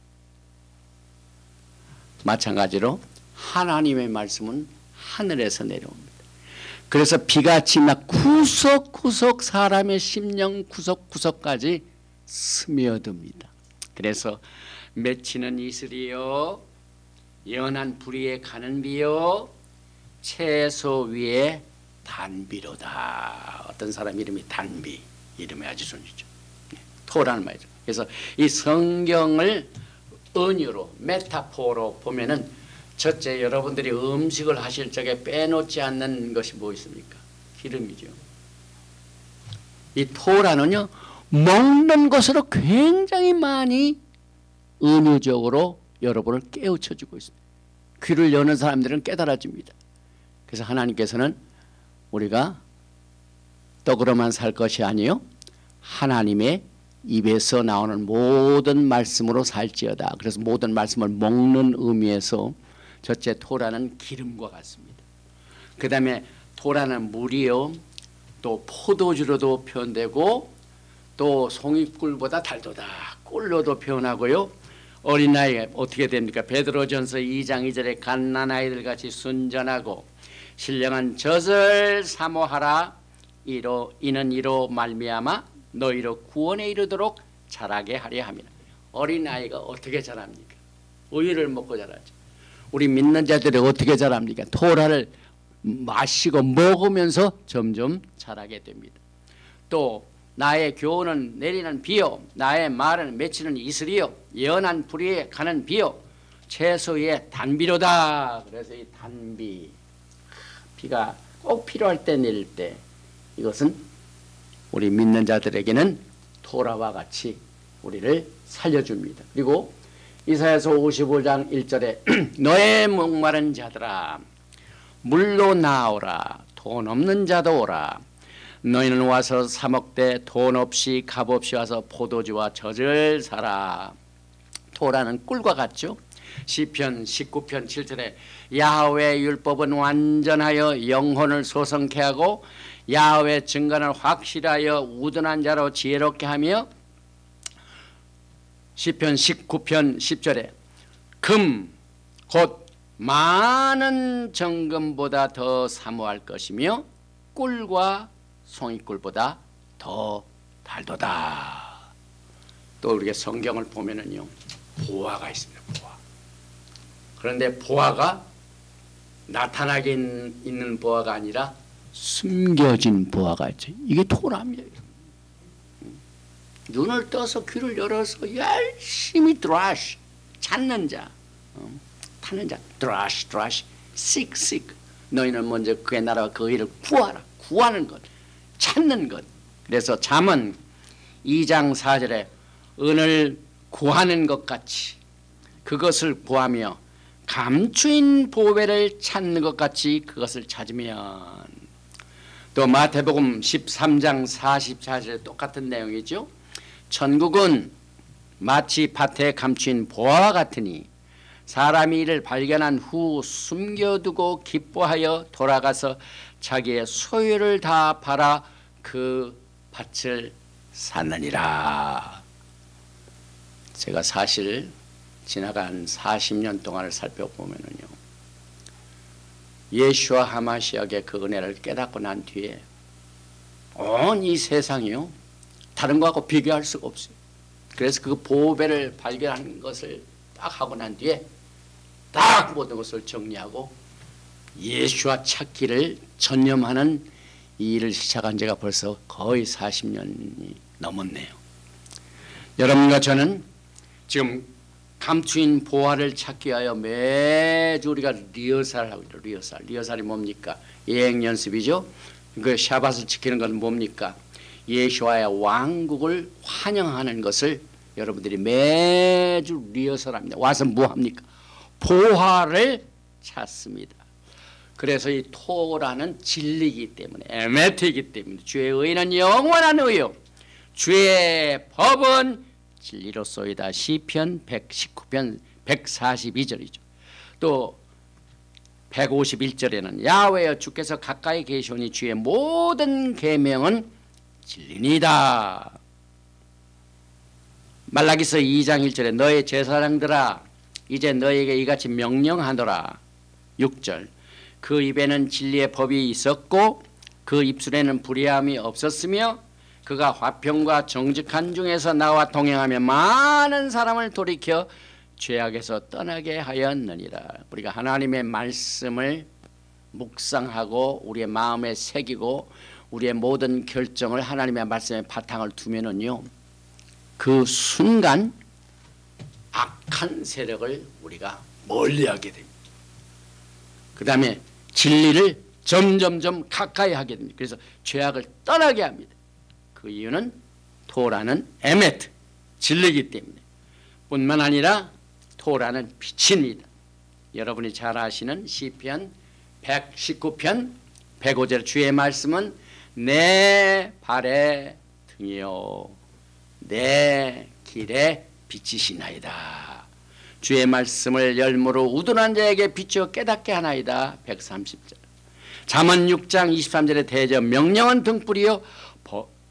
마찬가지로 하나님의 말씀은 하늘에서 내려옵니다. 그래서 비같이 막 구석구석 사람의 심령 구석구석까지 스며듭니다. 그래서 맺히는 이슬이요, 연한 불위에 가는 비요, 채소 위에 단비로다. 어떤 사람 이름이 단비, 이름이 아주 좋죠. 토라는 말이죠. 그래서 이 성경을 은유로, 메타포로 보면은, 첫째, 여러분들이 음식을 하실 적에 빼놓지 않는 것이 뭐 있습니까? 기름이죠. 이 토라는요, 먹는 것으로 굉장히 많이 은유적으로 여러분을 깨우쳐주고 있습니다. 귀를 여는 사람들은 깨달아집니다. 그래서 하나님께서는 우리가 떡으로만 살 것이 아니요, 하나님의 입에서 나오는 모든 말씀으로 살지어다. 그래서 모든 말씀을 먹는 의미에서 첫째, 토라는 기름과 같습니다. 그 다음에 토라는 물이요, 또 포도주로도 표현되고, 또 송이꿀보다 달도다, 꿀로도 표현하고요. 어린아이가 어떻게 됩니까? 베드로전서 2장 2절에 갓난아이들 같이 순전하고 신령한 젖을 사모하라. 이는 이로 말미암아 너희로 구원에 이르도록 자라게 하려 함이라. 어린아이가 어떻게 자랍니까? 우유를 먹고 자라죠. 우리 믿는 자들이 어떻게 자랍니까? 토라를 마시고 먹으면서 점점 자라게 됩니다. 또 나의 교훈은 내리는 비요, 나의 말은 맺히는 이슬이요, 연한 불위에 가는 비요, 채소 위에 단비로다. 그래서 이 단비, 비가 꼭 필요할 때 내릴 때, 이것은 우리 믿는 자들에게는 토라와 같이 우리를 살려줍니다. 그리고 이사야서 55장 1절에 너의 목마른 자들아 물로 나오라. 돈 없는 자도 오라. 너희는 와서 사 먹되 돈 없이 값 없이 와서 포도주와 젖을 사라. 토라는 꿀과 같죠. 시편 19편 7절에 야훼 율법은 완전하여 영혼을 소성케 하고 야훼 증거는 확실하여 우둔한 자로 지혜롭게 하며, 시편 19편 10절에 금 곧 많은 정금보다 더 사모할 것이며 꿀과 송이꿀보다 더 달도다. 또 우리가 성경을 보면은요, 보화가 있습니다. 보화. 그런데 보화가 나타나게 있는 보화가 아니라 숨겨진 보화가 있죠. 이게 토라입니다. 눈을 떠서 귀를 열어서 열심히 드라시 찾는 자, 타는 자, 드라시 seek 너희는 먼저 그의 나라와 그 일을 구하라. 구하는 것, 찾는 것. 그래서 잠언 2장 4절에 은을 구하는 것 같이 그것을 구하며 감추인 보배를 찾는 것 같이 그것을 찾으면, 또 마태복음 13장 44절에 똑같은 내용이죠. 천국은 마치 밭에 감추인 보화와 같으니 사람이 이를 발견한 후 숨겨두고 기뻐하여 돌아가서 자기의 소유를 다 팔아 그 밭을 샀느니라. 제가 사실 지나간 40년 동안을 살펴보면요, 예수와 하마시아의 그 은혜를 깨닫고 난 뒤에 온 이 세상이요, 다른 거하고 비교할 수가 없어요. 그래서 그 보배를 발견한 것을 딱 하고 난 뒤에 딱 모든 것을 정리하고 예수와 찾기를 전념하는 이 일을 시작한 지가 벌써 거의 40년이 넘었네요. 여러분과 저는 지금 감추인 보화를 찾기 위하여 매주 우리가 리허설을 하고 있어요. 리허설이 뭡니까? 예행 연습이죠. 그 샤밧을 지키는 건 뭡니까? 예수와의 왕국을 환영하는 것을 여러분들이 매주 리허설합니다. 와서 뭐 합니까? 보화를 찾습니다. 그래서 이 토라는 진리이기 때문에, 에메트이기 때문에, 주의 의는 영원한 의요 주의 법은 진리로소이다. 시편 119편 142절이죠. 또 151절에는 야훼여 주께서 가까이 계시오니 주의 모든 계명은 진리니이다. 말라기서 2장 1절에 너의 제사장들아 이제 너에게 이같이 명령하노라. 6절 그 입에는 진리의 법이 있었고 그 입술에는 불의함이 없었으며 그가 화평과 정직한 중에서 나와 동행하며 많은 사람을 돌이켜 죄악에서 떠나게 하였느니라. 우리가 하나님의 말씀을 묵상하고 우리의 마음에 새기고 우리의 모든 결정을 하나님의 말씀에 바탕을 두면은요, 그 순간 악한 세력을 우리가 멀리하게 됩니다. 그 다음에 진리를 점점점 가까이 하게 됩니다. 그래서 죄악을 떠나게 합니다. 그 이유는 토라는 에메트, 진리이기 때문에. 뿐만 아니라 토라는 빛입니다. 여러분이 잘 아시는 시편 119편 105절 주의 말씀은 내 발의 등이요 내 길의 빛이시나이다. 주의 말씀을 열무로 우둔한 자에게 비추어 깨닫게 하나이다. 130절 잠언 6장 23절에 대저 명령은 등불이요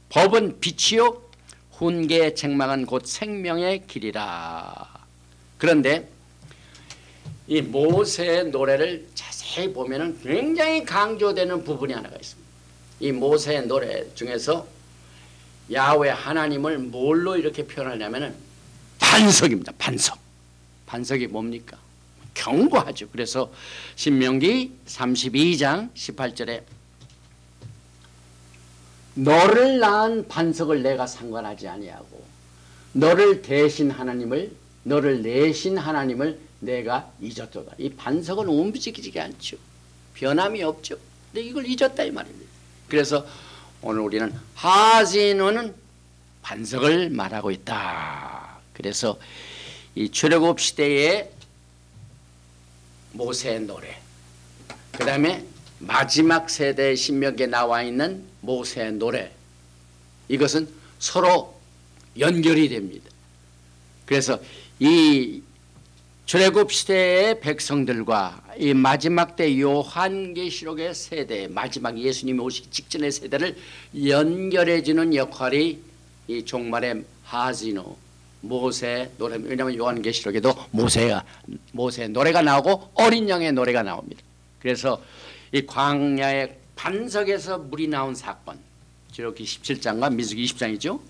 법은 빛이요 훈계의 책망은 곧 생명의 길이라. 그런데 이 모세의 노래를 자세히 보면 굉장히 강조되는 부분이 하나가 있습니다. 이 모세의 노래 중에서 야훼 하나님을 뭘로 이렇게 표현하냐면 반석입니다. 반석이 뭡니까? 경고하죠. 그래서 신명기 32장 18절에 너를 낳은 반석을 내가 상관하지 아니하고 너를 내신 하나님을 내가 잊었도다. 이 반석은 움직이지 않죠. 변함이 없죠. 근데 이걸 잊었다 이 말입니다. 그래서 오늘 우리는 하진원은 반석을 말하고 있다. 그래서 이 출애굽 시대의 모세의 노래, 그 다음에 마지막 세대의 신명기에 나와 있는 모세의 노래, 이것은 서로 연결이 됩니다. 그래서 이 출애굽 시대의 백성들과 이 마지막 때 요한계시록의 세대, 마지막 예수님이 오시기 직전의 세대를 연결해 주는 역할이 이 종말의 하진노 모세 노래. 왜냐하면 요한계시록에도 모세의 노래가 나오고 어린 양의 노래가 나옵니다. 그래서 이 광야의 반석에서 물이 나온 사건, 출애굽기 17장과 민수기 20장이죠.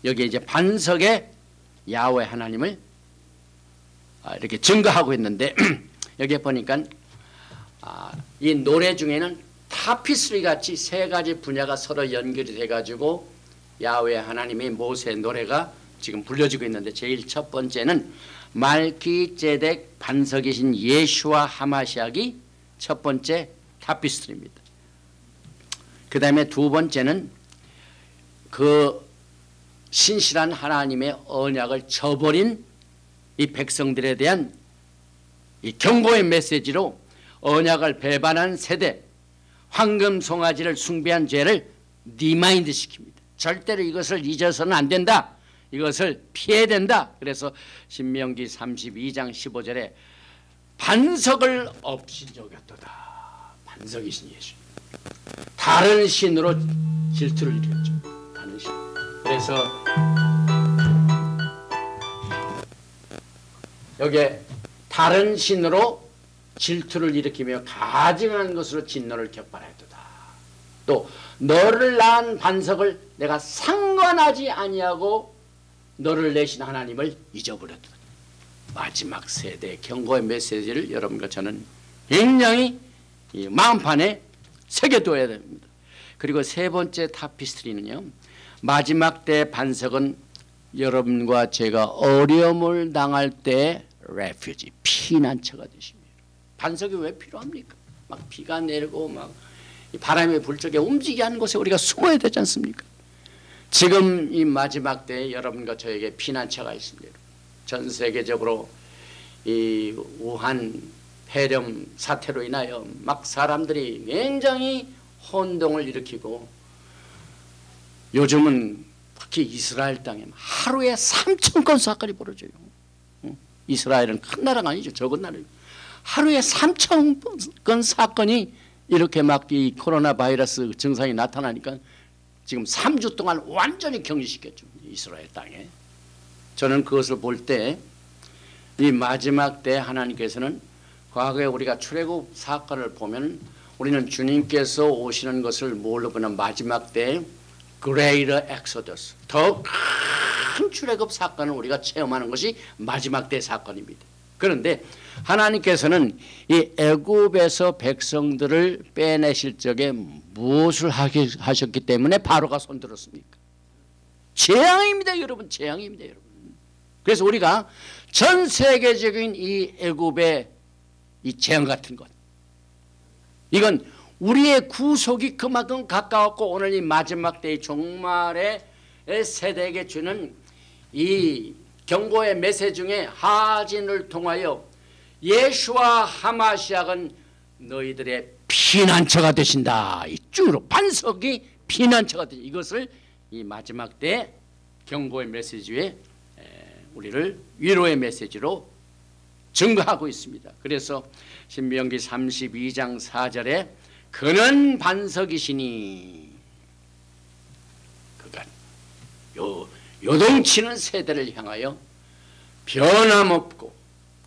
여기 이제 반석에 야훼 하나님을 이렇게 증거하고 있는데 여기에 보니까 이 노래 중에는 타피스리 같이 세 가지 분야가 서로 연결이 돼가지고 야훼 하나님의 모세 노래가 지금 불려지고 있는데, 제일 첫 번째는 말기ጼ덱 반석이신 예수와 하마시악이 첫 번째 타피스트리입니다. 그 다음에 두 번째는 그 신실한 하나님의 언약을 저버린 이 백성들에 대한 이 경고의 메시지로 언약을 배반한 세대, 황금 송아지를 숭배한 죄를 리마인드 시킵니다. 절대로 이것을 잊어서는 안 된다. 이것을 피해야 된다. 그래서 신명기 32장 15절에 반석을 없인 적이 없도다. 반석이신 예수. 다른 신으로 질투를 일으켰죠. 다른 신. 그래서 여기에 다른 신으로 질투를 일으키며 가증한 것으로 진노를 격발하였도다. 또 너를 낳은 반석을 내가 상관하지 아니하고 너를 내신 하나님을 잊어버렸다. 마지막 세대의 경고의 메시지를 여러분과 저는 굉장히 이 마음판에 새겨둬야 됩니다. 그리고 세 번째 타피스트리는요, 마지막 때 반석은 여러분과 제가 어려움을 당할 때 레퓨지, 피난처가 되십니다. 반석이 왜 필요합니까? 막 비가 내리고 막 바람이 불 적에 움직이게 하는 곳에 우리가 숨어야 되지 않습니까? 지금 이 마지막 때에 여러분과 저에게 피난처가 있습니다. 전 세계적으로 이 우한 폐렴 사태로 인하여 막 사람들이 굉장히 혼동을 일으키고, 요즘은 특히 이스라엘 땅에 하루에 3,000건 사건이 벌어져요. 이스라엘은 큰 나라가 아니죠. 적은 나라예요. 하루에 3,000건 사건이 이렇게 막 이 코로나 바이러스 증상이 나타나니까 지금 3주 동안 완전히 격리시켰죠. 이스라엘 땅에. 저는 그것을 볼 때 이 마지막 때 하나님께서는, 과거에 우리가 출애굽 사건을 보면 우리는 주님께서 오시는 것을 뭘로 보면 마지막 때 Greater Exodus, 더 큰 출애굽 사건을 우리가 체험하는 것이 마지막 때 사건입니다. 그런데 하나님께서는 이 애굽에서 백성들을 빼내실 적에 무엇을 하셨기 때문에 바로가 손들었습니까? 재앙입니다, 여러분. 재앙입니다, 여러분. 그래서 우리가 전 세계적인 이 애굽의 이 재앙 같은 것, 이건 우리의 구속이 그만큼 가까웠고, 오늘 이 마지막 때의 종말의 세대에게 주는 이 경고의 메시지 중에 하진을 통하여 예수와 하마시악은 너희들의 피난처가 되신다. 이 쭉으로 반석이 피난처가 되신다. 이것을 이 마지막 때 경고의 메시지에 우리를 위로의 메시지로 증거하고 있습니다. 그래서 신명기 32장 4절에 그는 반석이시니, 그가 요동치는 세대를 향하여 변함없고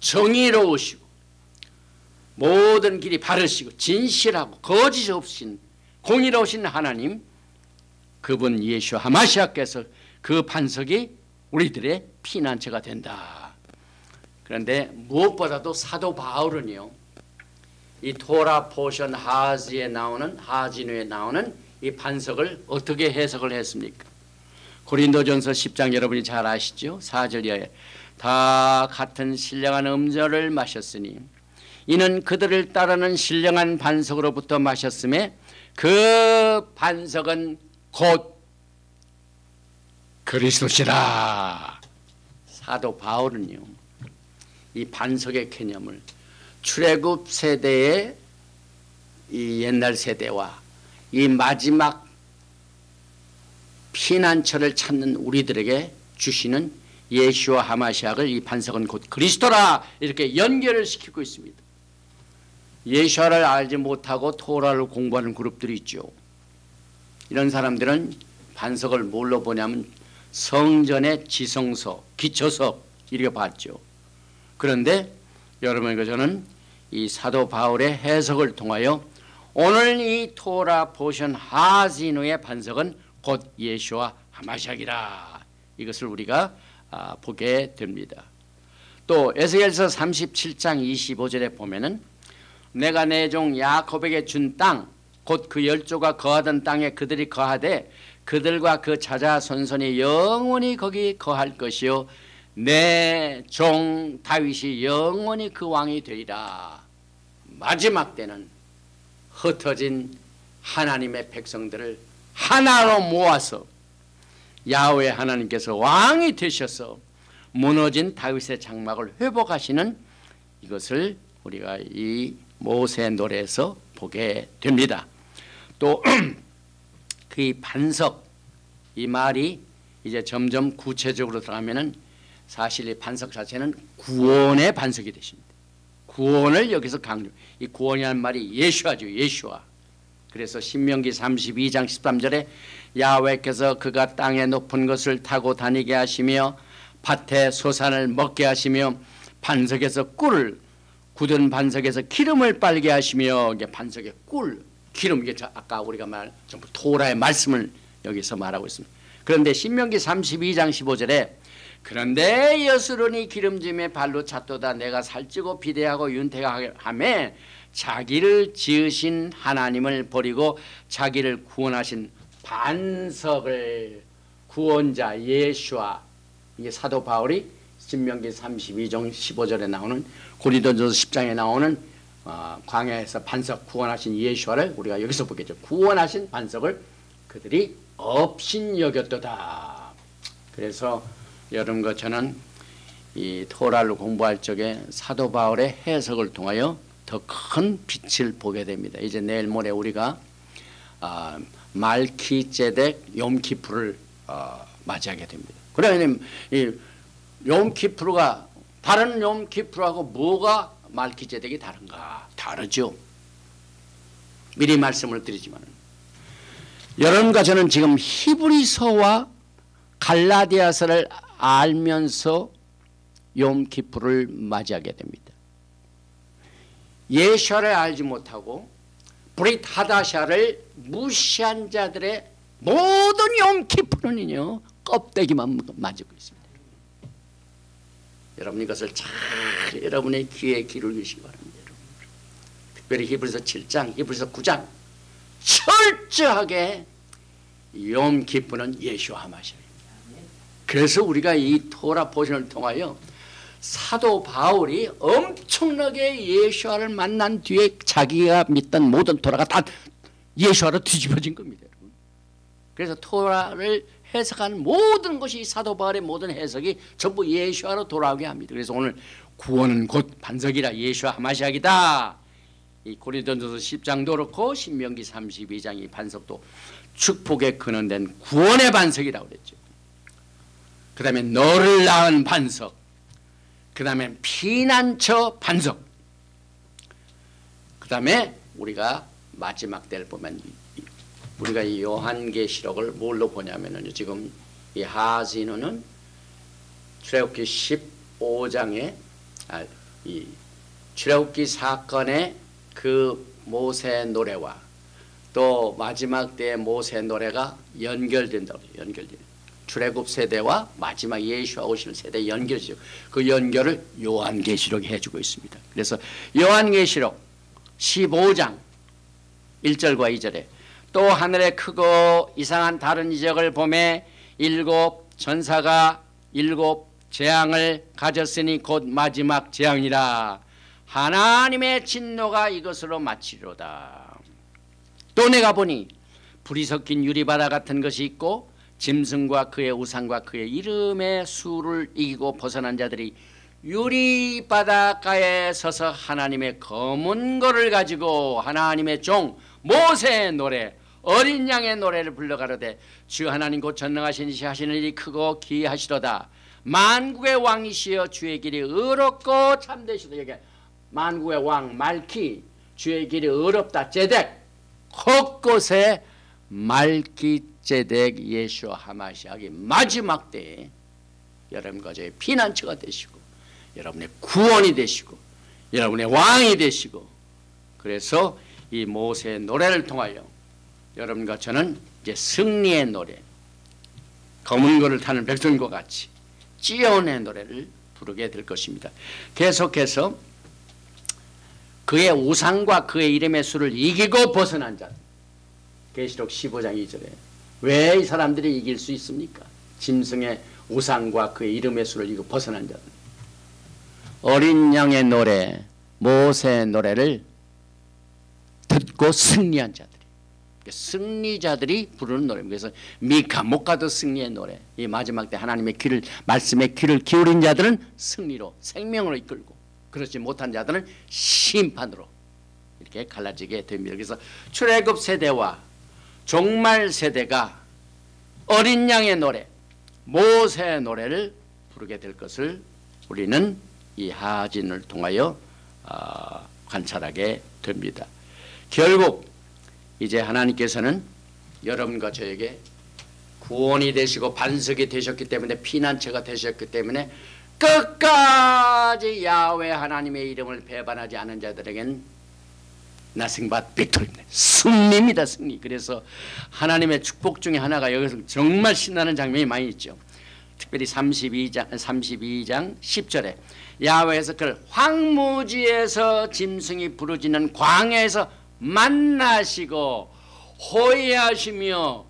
정의로우시고 모든 길이 바르시고 진실하고 거짓 없으신 공의로우신 하나님, 그분 예수 하마시아께서 그 반석이 우리들의 피난처가 된다. 그런데 무엇보다도 사도 바울은요, 이 토라 포션 하지에 나오는, 하진우에 나오는 이 반석을 어떻게 해석을 했습니까? 고린도전서 10장 여러분이 잘 아시죠? 4절에 다 같은 신령한 음료를 마셨으니 이는 그들을 따르는 신령한 반석으로부터 마셨음에 그 반석은 곧 그리스도시라. 사도 바울은요, 이 반석의 개념을 출애굽 세대의 이 옛날 세대와 이 마지막 피난처를 찾는 우리들에게 주시는 예수와 하마시악을, 이 반석은 곧 그리스도라, 이렇게 연결을 시키고 있습니다. 예수를 알지 못하고 토라를 공부하는 그룹들이 있죠. 이런 사람들은 반석을 뭘로 보냐면 성전의 지성석, 기초석 이렇게 봤죠. 그런데 여러분과 저는 이 사도 바울의 해석을 통하여 오늘 이 토라 포션 하진우의 반석은 곧 예수와 하마시악이라, 이것을 우리가 보게 됩니다. 또 에스겔서 37장 25절에 보면은 내가 내 종 야곱에게 준 땅 곧 그 열조가 거하던 땅에 그들이 거하되 그들과 그 자자손손이 영원히 거기 거할 것이요 내 종 다윗이 영원히 그 왕이 되리라. 마지막 때는 흩어진 하나님의 백성들을 하나로 모아서 야훼 하나님께서 왕이 되셔서 무너진 다윗의 장막을 회복하시는 이것을 우리가 이 모세 노래에서 보게 됩니다. 또 그 반석, 이 말이 이제 점점 구체적으로 들어가면은 사실 이 반석 자체는 구원의 반석이 되십니다. 구원을 여기서 강조. 이 구원이라는 말이 예수아죠. 예수아. 그래서 신명기 32장 13절에 야훼께서 그가 땅의 높은 것을 타고 다니게 하시며 밭에 소산을 먹게 하시며 반석에서 꿀을 굳은 반석에서 기름을 빨게 하시며 이게 반석의 꿀, 기름 이게 아까 우리가 말 전부 토라의 말씀을 여기서 말하고 있습니다. 그런데 신명기 32장 15절에 그런데 여스론이 기름짐에 발로 찼도다 내가 살찌고 비대하고 윤택하며 자기를 지으신 하나님을 버리고 자기를 구원하신 반석을 구원자 예수와 이게 사도 바울이 신명기 32장 15절에 나오는 고린도전서 10장에 나오는 광야에서 반석 구원하신 예수와를 우리가 여기서 보겠죠. 구원하신 반석을 그들이 업신여겼도다. 그래서 여러분과 저는 이 토라를 공부할 적에 사도 바울의 해석을 통하여 더 큰 빛을 보게 됩니다. 이제 내일 모레 우리가 말키제덱 욤키프를 맞이하게 됩니다. 그러면 이 욤키프가 다른 욤키프하고 뭐가 말키제덱이 다른가? 다르죠. 미리 말씀을 드리지만 여러분과 저는 지금 히브리서와 갈라디아서를 알면서 욤키프를 맞이하게 됩니다. 예수를 알지 못하고 브릿 하다샤를 무시한 자들의 모든 욤키프는요 껍데기만 맞고 있습니다. 여러분 이것을 잘 여러분의 귀에 귀를 주시기 바랍니다. 특별히 히브리서 7장, 히브리서 9장 철저하게 욤키프는 예수와 하마시아입니다. 그래서 우리가 이 토라 포션을 통하여 사도 바울이 엄청나게 예수와를 만난 뒤에 자기가 믿던 모든 토라가 다 예수와로 뒤집어진 겁니다. 여러분. 그래서 토라를 해석하는 모든 것이 사도 바울의 모든 해석이 전부 예수와로 돌아오게 합니다. 그래서 오늘 구원은 곧 반석이라 예수와 하마시아이다. 이 고린도전서 10장도 그렇고 신명기 32장 이 반석도 축복에 근원된 구원의 반석이라고 그랬죠. 그 다음에 너를 낳은 반석, 그 다음에 피난처 반석, 그 다음에 우리가 마지막 때를 보면 우리가 이 요한계시록을 뭘로 보냐면은 지금 이 하진우는 출애굽기 15장에 이 출애굽기 사건의 그 모세 노래와 또 마지막 때의 모세 노래가 연결된다고 연결돼요. 출애굽 세대와 마지막 예수와 오실 세대 연결이죠. 그 연결을 요한계시록이 해주고 있습니다. 그래서 요한계시록 15장 1절과 2절에 또 하늘에 크고 이상한 다른 이적을 보매 일곱 전사가 일곱 재앙을 가졌으니 곧 마지막 재앙이라. 하나님의 진노가 이것으로 마치리로다. 또 내가 보니 불이 섞인 유리바다 같은 것이 있고 짐승과 그의 우상과 그의 이름의 수를 이기고 벗어난 자들이 유리바닷가에 서서 하나님의 검은 거를 가지고 하나님의 종 모세의 노래 어린 양의 노래를 불러가로되 주 하나님 곧 전능하신 이시 하시는 일이 크고 기이하시로다. 만국의 왕이시여 주의 길이 의롭고 참되시다. 여기 만국의 왕 말키 주의 길이 의롭다. 제덱 헛것에 말키제덱 예수 하마시아기 마지막 때에 여러분과 저의 피난처가 되시고 여러분의 구원이 되시고 여러분의 왕이 되시고 그래서 이 모세의 노래를 통하여 여러분과 저는 이제 승리의 노래 검은 거를 타는 백성과 같이 찌온의 노래를 부르게 될 것입니다. 계속해서 그의 우상과 그의 이름의 수를 이기고 벗어난 자. 계시록 15장 2절에 왜 이 사람들이 이길 수 있습니까? 짐승의 우상과 그의 이름의 수를 이기고 벗어난 자들. 어린 양의 노래, 모세의 노래를 듣고 승리한 자들이. 승리자들이 부르는 노래입니다. 그래서 미카 목가도 승리의 노래. 이 마지막 때 하나님의 귀를, 말씀의 귀를 기울인 자들은 승리로, 생명으로 이끌고, 그렇지 못한 자들은 심판으로 이렇게 갈라지게 됩니다. 그래서 출애굽 세대와 종말 세대가 어린 양의 노래, 모세의 노래를 부르게 될 것을 우리는 이 하진을 통하여 관찰하게 됩니다. 결국 이제 하나님께서는 여러분과 저에게 구원이 되시고 반석이 되셨기 때문에, 피난처가 되셨기 때문에 끝까지 야훼 하나님의 이름을 배반하지 않은 자들에게는 nothing but victory입니다. 승리입니다. 승리. 그래서 하나님의 축복 중에 하나가 여기서 정말 신나는 장면이 많이 있죠. 특별히 32장 10절에 야훼에서 그를 황무지에서 짐승이 부르짖는 광야에서 만나시고 호위하시며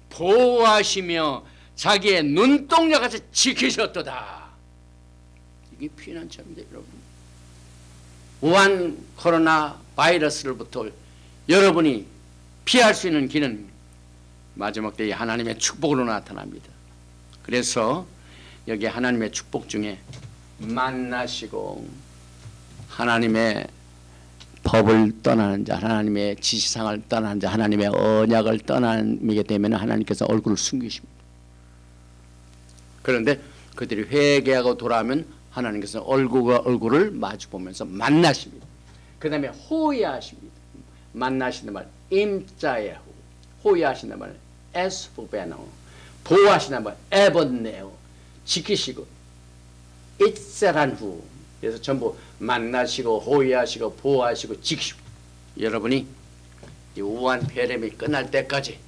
보호하시며 자기의 눈동자같이 지키셨도다. 이게 피난처입니다, 여러분. 우한 코로나 바이러스로부터 여러분이 피할 수 있는 길은 마지막 때에 하나님의 축복으로 나타납니다. 그래서 여기 하나님의 축복 중에 만나시고 하나님의 법을 떠나는 자, 하나님의 지시상을 떠나는 자, 하나님의 언약을 떠나게 되면 하나님께서 얼굴을 숨기십니다. 그런데 그들이 회개하고 돌아오면 하나님께서 얼굴과 얼굴을 마주보면서 만나십니다. 그 다음에 호위하십니다. 만나시는 말 임자예후, 호위하시는 말 에스후베노, 보호하시는 말 에번네오, 지키시고 itsel한 후. 그래서 전부 만나시고 호위하시고 보호하시고 지키시고. 여러분이 이 우한 폐렴이 끝날 때까지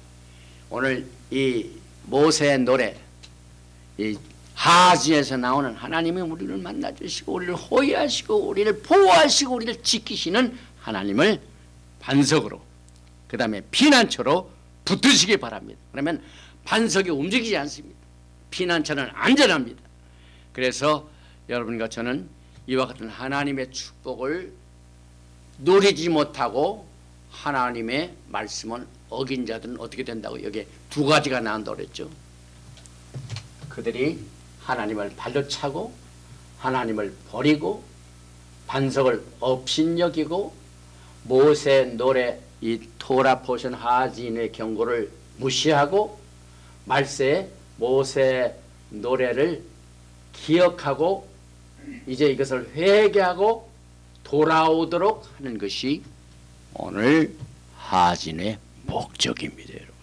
오늘 이 모세의 노래, 이 하지에서 나오는 하나님이 우리를 만나주시고 우리를 호위하시고 우리를 보호하시고 우리를 지키시는 하나님을 반석으로, 그 다음에 피난처로 붙드시기 바랍니다. 그러면 반석이 움직이지 않습니다. 피난처는 안전합니다. 그래서 여러분과 저는 이와 같은 하나님의 축복을 누리지 못하고 하나님의 말씀을 어긴 자들은 어떻게 된다고 여기에 두 가지가 나온다고 그랬죠. 그들이 하나님을 발로 차고 하나님을 버리고 반석을 업신여기고 모세 노래 이 토라 포션 하진의 경고를 무시하고 말세에 모세 노래를 기억하고 이제 이것을 회개하고 돌아오도록 하는 것이 오늘 하진의 목적입니다. 여러분,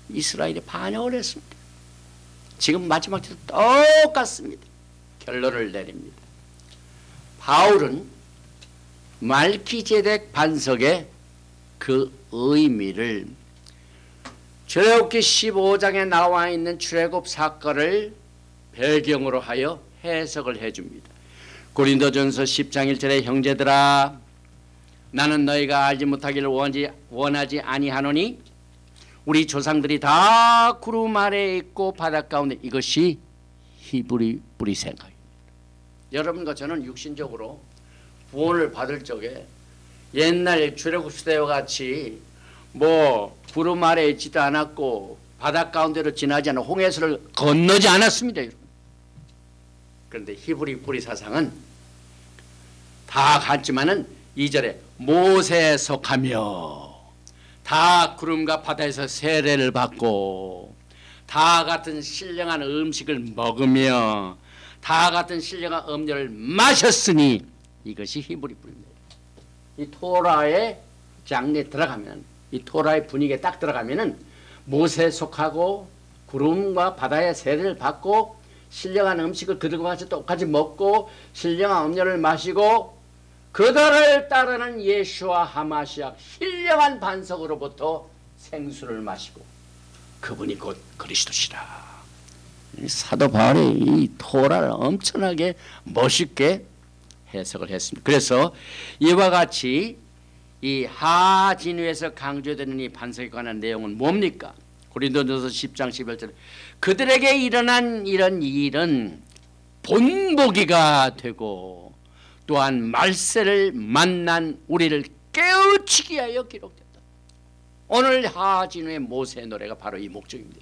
이스라엘이 반역을 했습니다. 지금 마지막 때도 똑같습니다. 결론을 내립니다. 바울은 말기제덱 반석의 그 의미를 출애굽기 15장에 나와 있는 출애굽 사건을 배경으로 하여 해석을 해줍니다. 고린도전서 10장 1절에 형제들아 나는 너희가 알지 못하기를 원하지 아니하노니 우리 조상들이 다 구름 아래에 있고 바닷 가운데. 이것이 히브리 뿌리 생각입니다. 여러분과 저는 육신적으로 구원을 받을 적에 옛날 출애굽 시대와 같이 뭐 구름 아래에 있지도 않았고 바닷 가운데로 지나지 않은 홍해수를 건너지 않았습니다. 여러분. 그런데 히브리 뿌리 사상은 다 같지만은 2절에 모세에 속하며 다 구름과 바다에서 세례를 받고 다 같은 신령한 음식을 먹으며 다 같은 신령한 음료를 마셨으니 이것이 히브리 뿌리입니다. 이 토라의 장르에 들어가면, 이 토라의 분위기에 딱 들어가면은 모세에 속하고 구름과 바다의 세례를 받고 신령한 음식을 그들과 같이 똑같이 먹고 신령한 음료를 마시고 그들을 따르는 예수와 하마시아 신령한 반석으로부터 생수를 마시고 그분이 곧 그리스도시라. 사도 바울이 이 토라를 엄청나게 멋있게 해석을 했습니다. 그래서 이와 같이 이 하진위에서 강조되는 이 반석에 관한 내용은 뭡니까? 고린도전서 10장 11절에 그들에게 일어난 이런 일은 본보기가 되고 또한 말세를 만난 우리를 깨우치기 위하여 기록됐다. 오늘 하진우의 모세의 노래가 바로 이 목적입니다.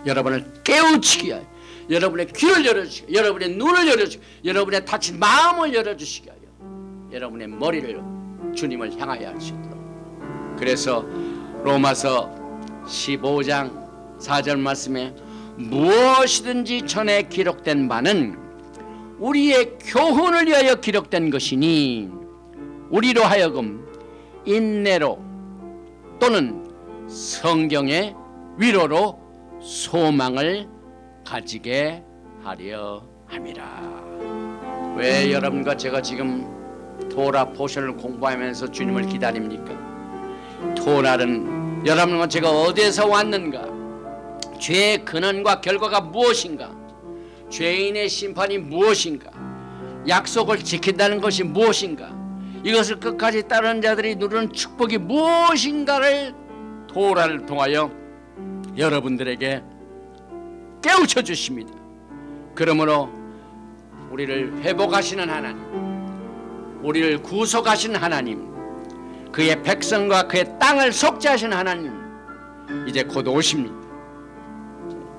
여러분을 깨우치기 위하여, 여러분의 귀를 열어주시고, 여러분의 눈을 열어주시고, 여러분의 다친 마음을 열어주시기 위하여, 여러분의 머리를 주님을 향하여 할 수 있도록. 그래서 로마서 15장 4절 말씀에 무엇이든지 전에 기록된 바는 우리의 교훈을 위하여 기록된 것이니 우리로 하여금 인내로 또는 성경의 위로로 소망을 가지게 하려 함이라. 왜 여러분과 제가 지금 토라 포션을 공부하면서 주님을 기다립니까? 토라는 여러분과 제가 어디에서 왔는가? 죄의 근원과 결과가 무엇인가? 죄인의 심판이 무엇인가? 약속을 지킨다는 것이 무엇인가? 이것을 끝까지 따르는 자들이 누리는 축복이 무엇인가를 토라를 통하여 여러분들에게 깨우쳐 주십니다. 그러므로 우리를 회복하시는 하나님, 우리를 구속하신 하나님, 그의 백성과 그의 땅을 속죄하신 하나님 이제 곧 오십니다.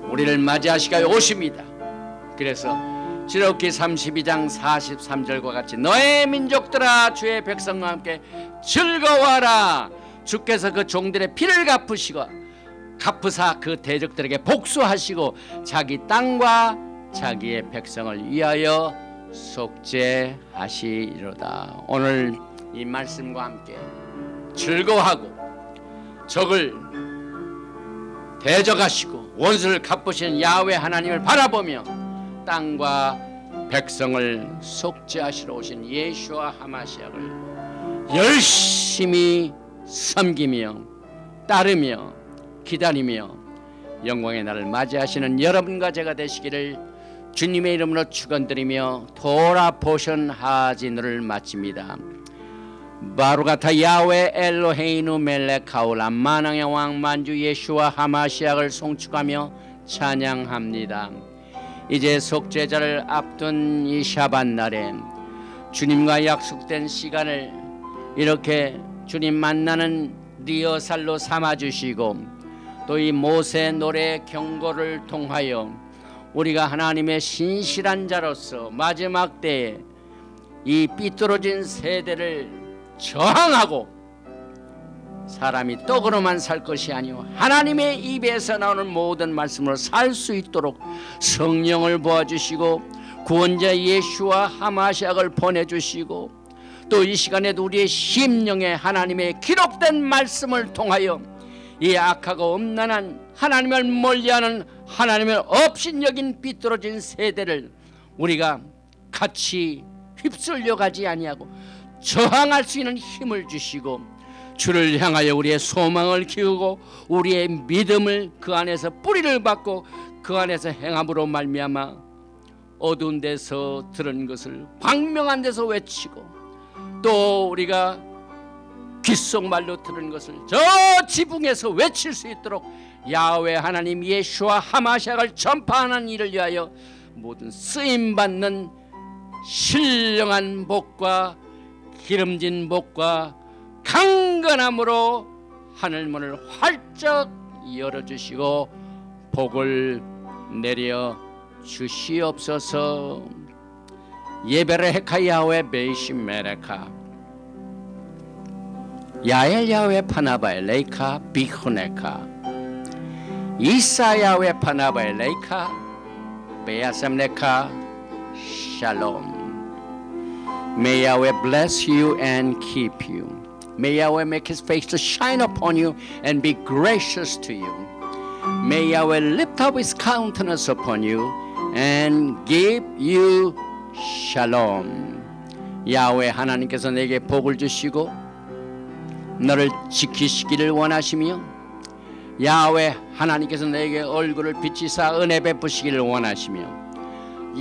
우리를 맞이하시기 위해 오십니다. 그래서 출애굽기 32장 43절과 같이 너의 민족들아 주의 백성과 함께 즐거워하라. 주께서 그 종들의 피를 갚으사 그 대적들에게 복수하시고 자기 땅과 자기의 백성을 위하여 속죄하시리로다. 오늘 이 말씀과 함께 즐거워하고 적을 대적하시고 원수를 갚으시는 야훼 하나님을 바라보며 땅과 백성을 속죄하시러 오신 예수와 하마시아를 열심히 섬기며 따르며 기다리며 영광의 날을 맞이하시는 여러분과 제가 되시기를 주님의 이름으로 축원드리며 토라 포션 하진을 마칩니다. 바루가타 야훼 엘로헤이누 멜레카울라 만왕의 왕 만주 예수와 하마시아를 송축하며 찬양합니다. 이제 속죄자를 앞둔 이 샤반 날에 주님과 약속된 시간을 이렇게 주님 만나는 리허설로 삼아주시고 또 이 모세 노래 경고를 통하여 우리가 하나님의 신실한 자로서 마지막 때에 이 삐뚤어진 세대를 저항하고 사람이 떡으로만 살 것이 아니오 하나님의 입에서 나오는 모든 말씀으로 살 수 있도록 성령을 부어주시고 구원자 예수와 하마시아를 보내주시고 또 이 시간에도 우리의 심령에 하나님의 기록된 말씀을 통하여 이 악하고 음란한 하나님을 멀리하는 하나님을 업신여긴 삐뚤어진 세대를 우리가 같이 휩쓸려 가지 아니하고 저항할 수 있는 힘을 주시고 주를 향하여 우리의 소망을 키우고 우리의 믿음을 그 안에서 뿌리를 받고 그 안에서 행함으로 말미암아 어두운 데서 들은 것을 광명한 데서 외치고 또 우리가 귓속말로 들은 것을 저 지붕에서 외칠 수 있도록 야훼 하나님 예수와 하마시아를 전파하는 일을 위하여 모든 쓰임받는 신령한 복과 기름진 복과 강건함으로 하늘문을 활짝 열어주시고 복을 내려 주시옵소서. 예베레헤카 야훼 베이심 메레카 야엘 야훼 파나바에 레이카 비후네카 이사 야훼 파나바에 레이카 베야셈네카 샬롬. May Yahweh bless you and keep you. May Yahweh make his face to shine upon you and be gracious to you. May Yahweh lift up his countenance upon you and give you shalom. 야훼 하나님께서 내게 복을 주시고 너를 지키시기를 원하시며 야훼 하나님께서 너에게 얼굴을 비치사 은혜 베푸시기를 원하시며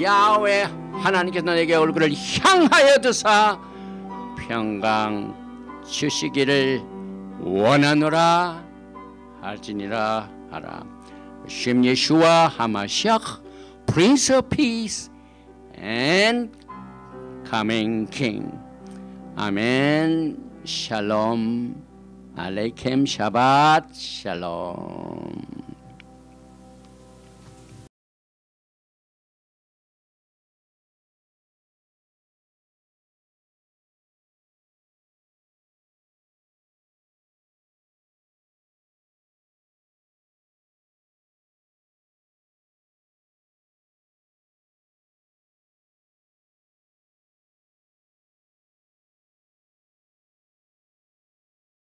야훼 하나님께서 너에게 얼굴을 향하여 드사 평강 주시기를 원하노라 할지니라 하라. 심 예슈아 하마시ach Prince of Peace and Coming King. 아멘. 샬롬 알레이켐 샤ባት 샬롬.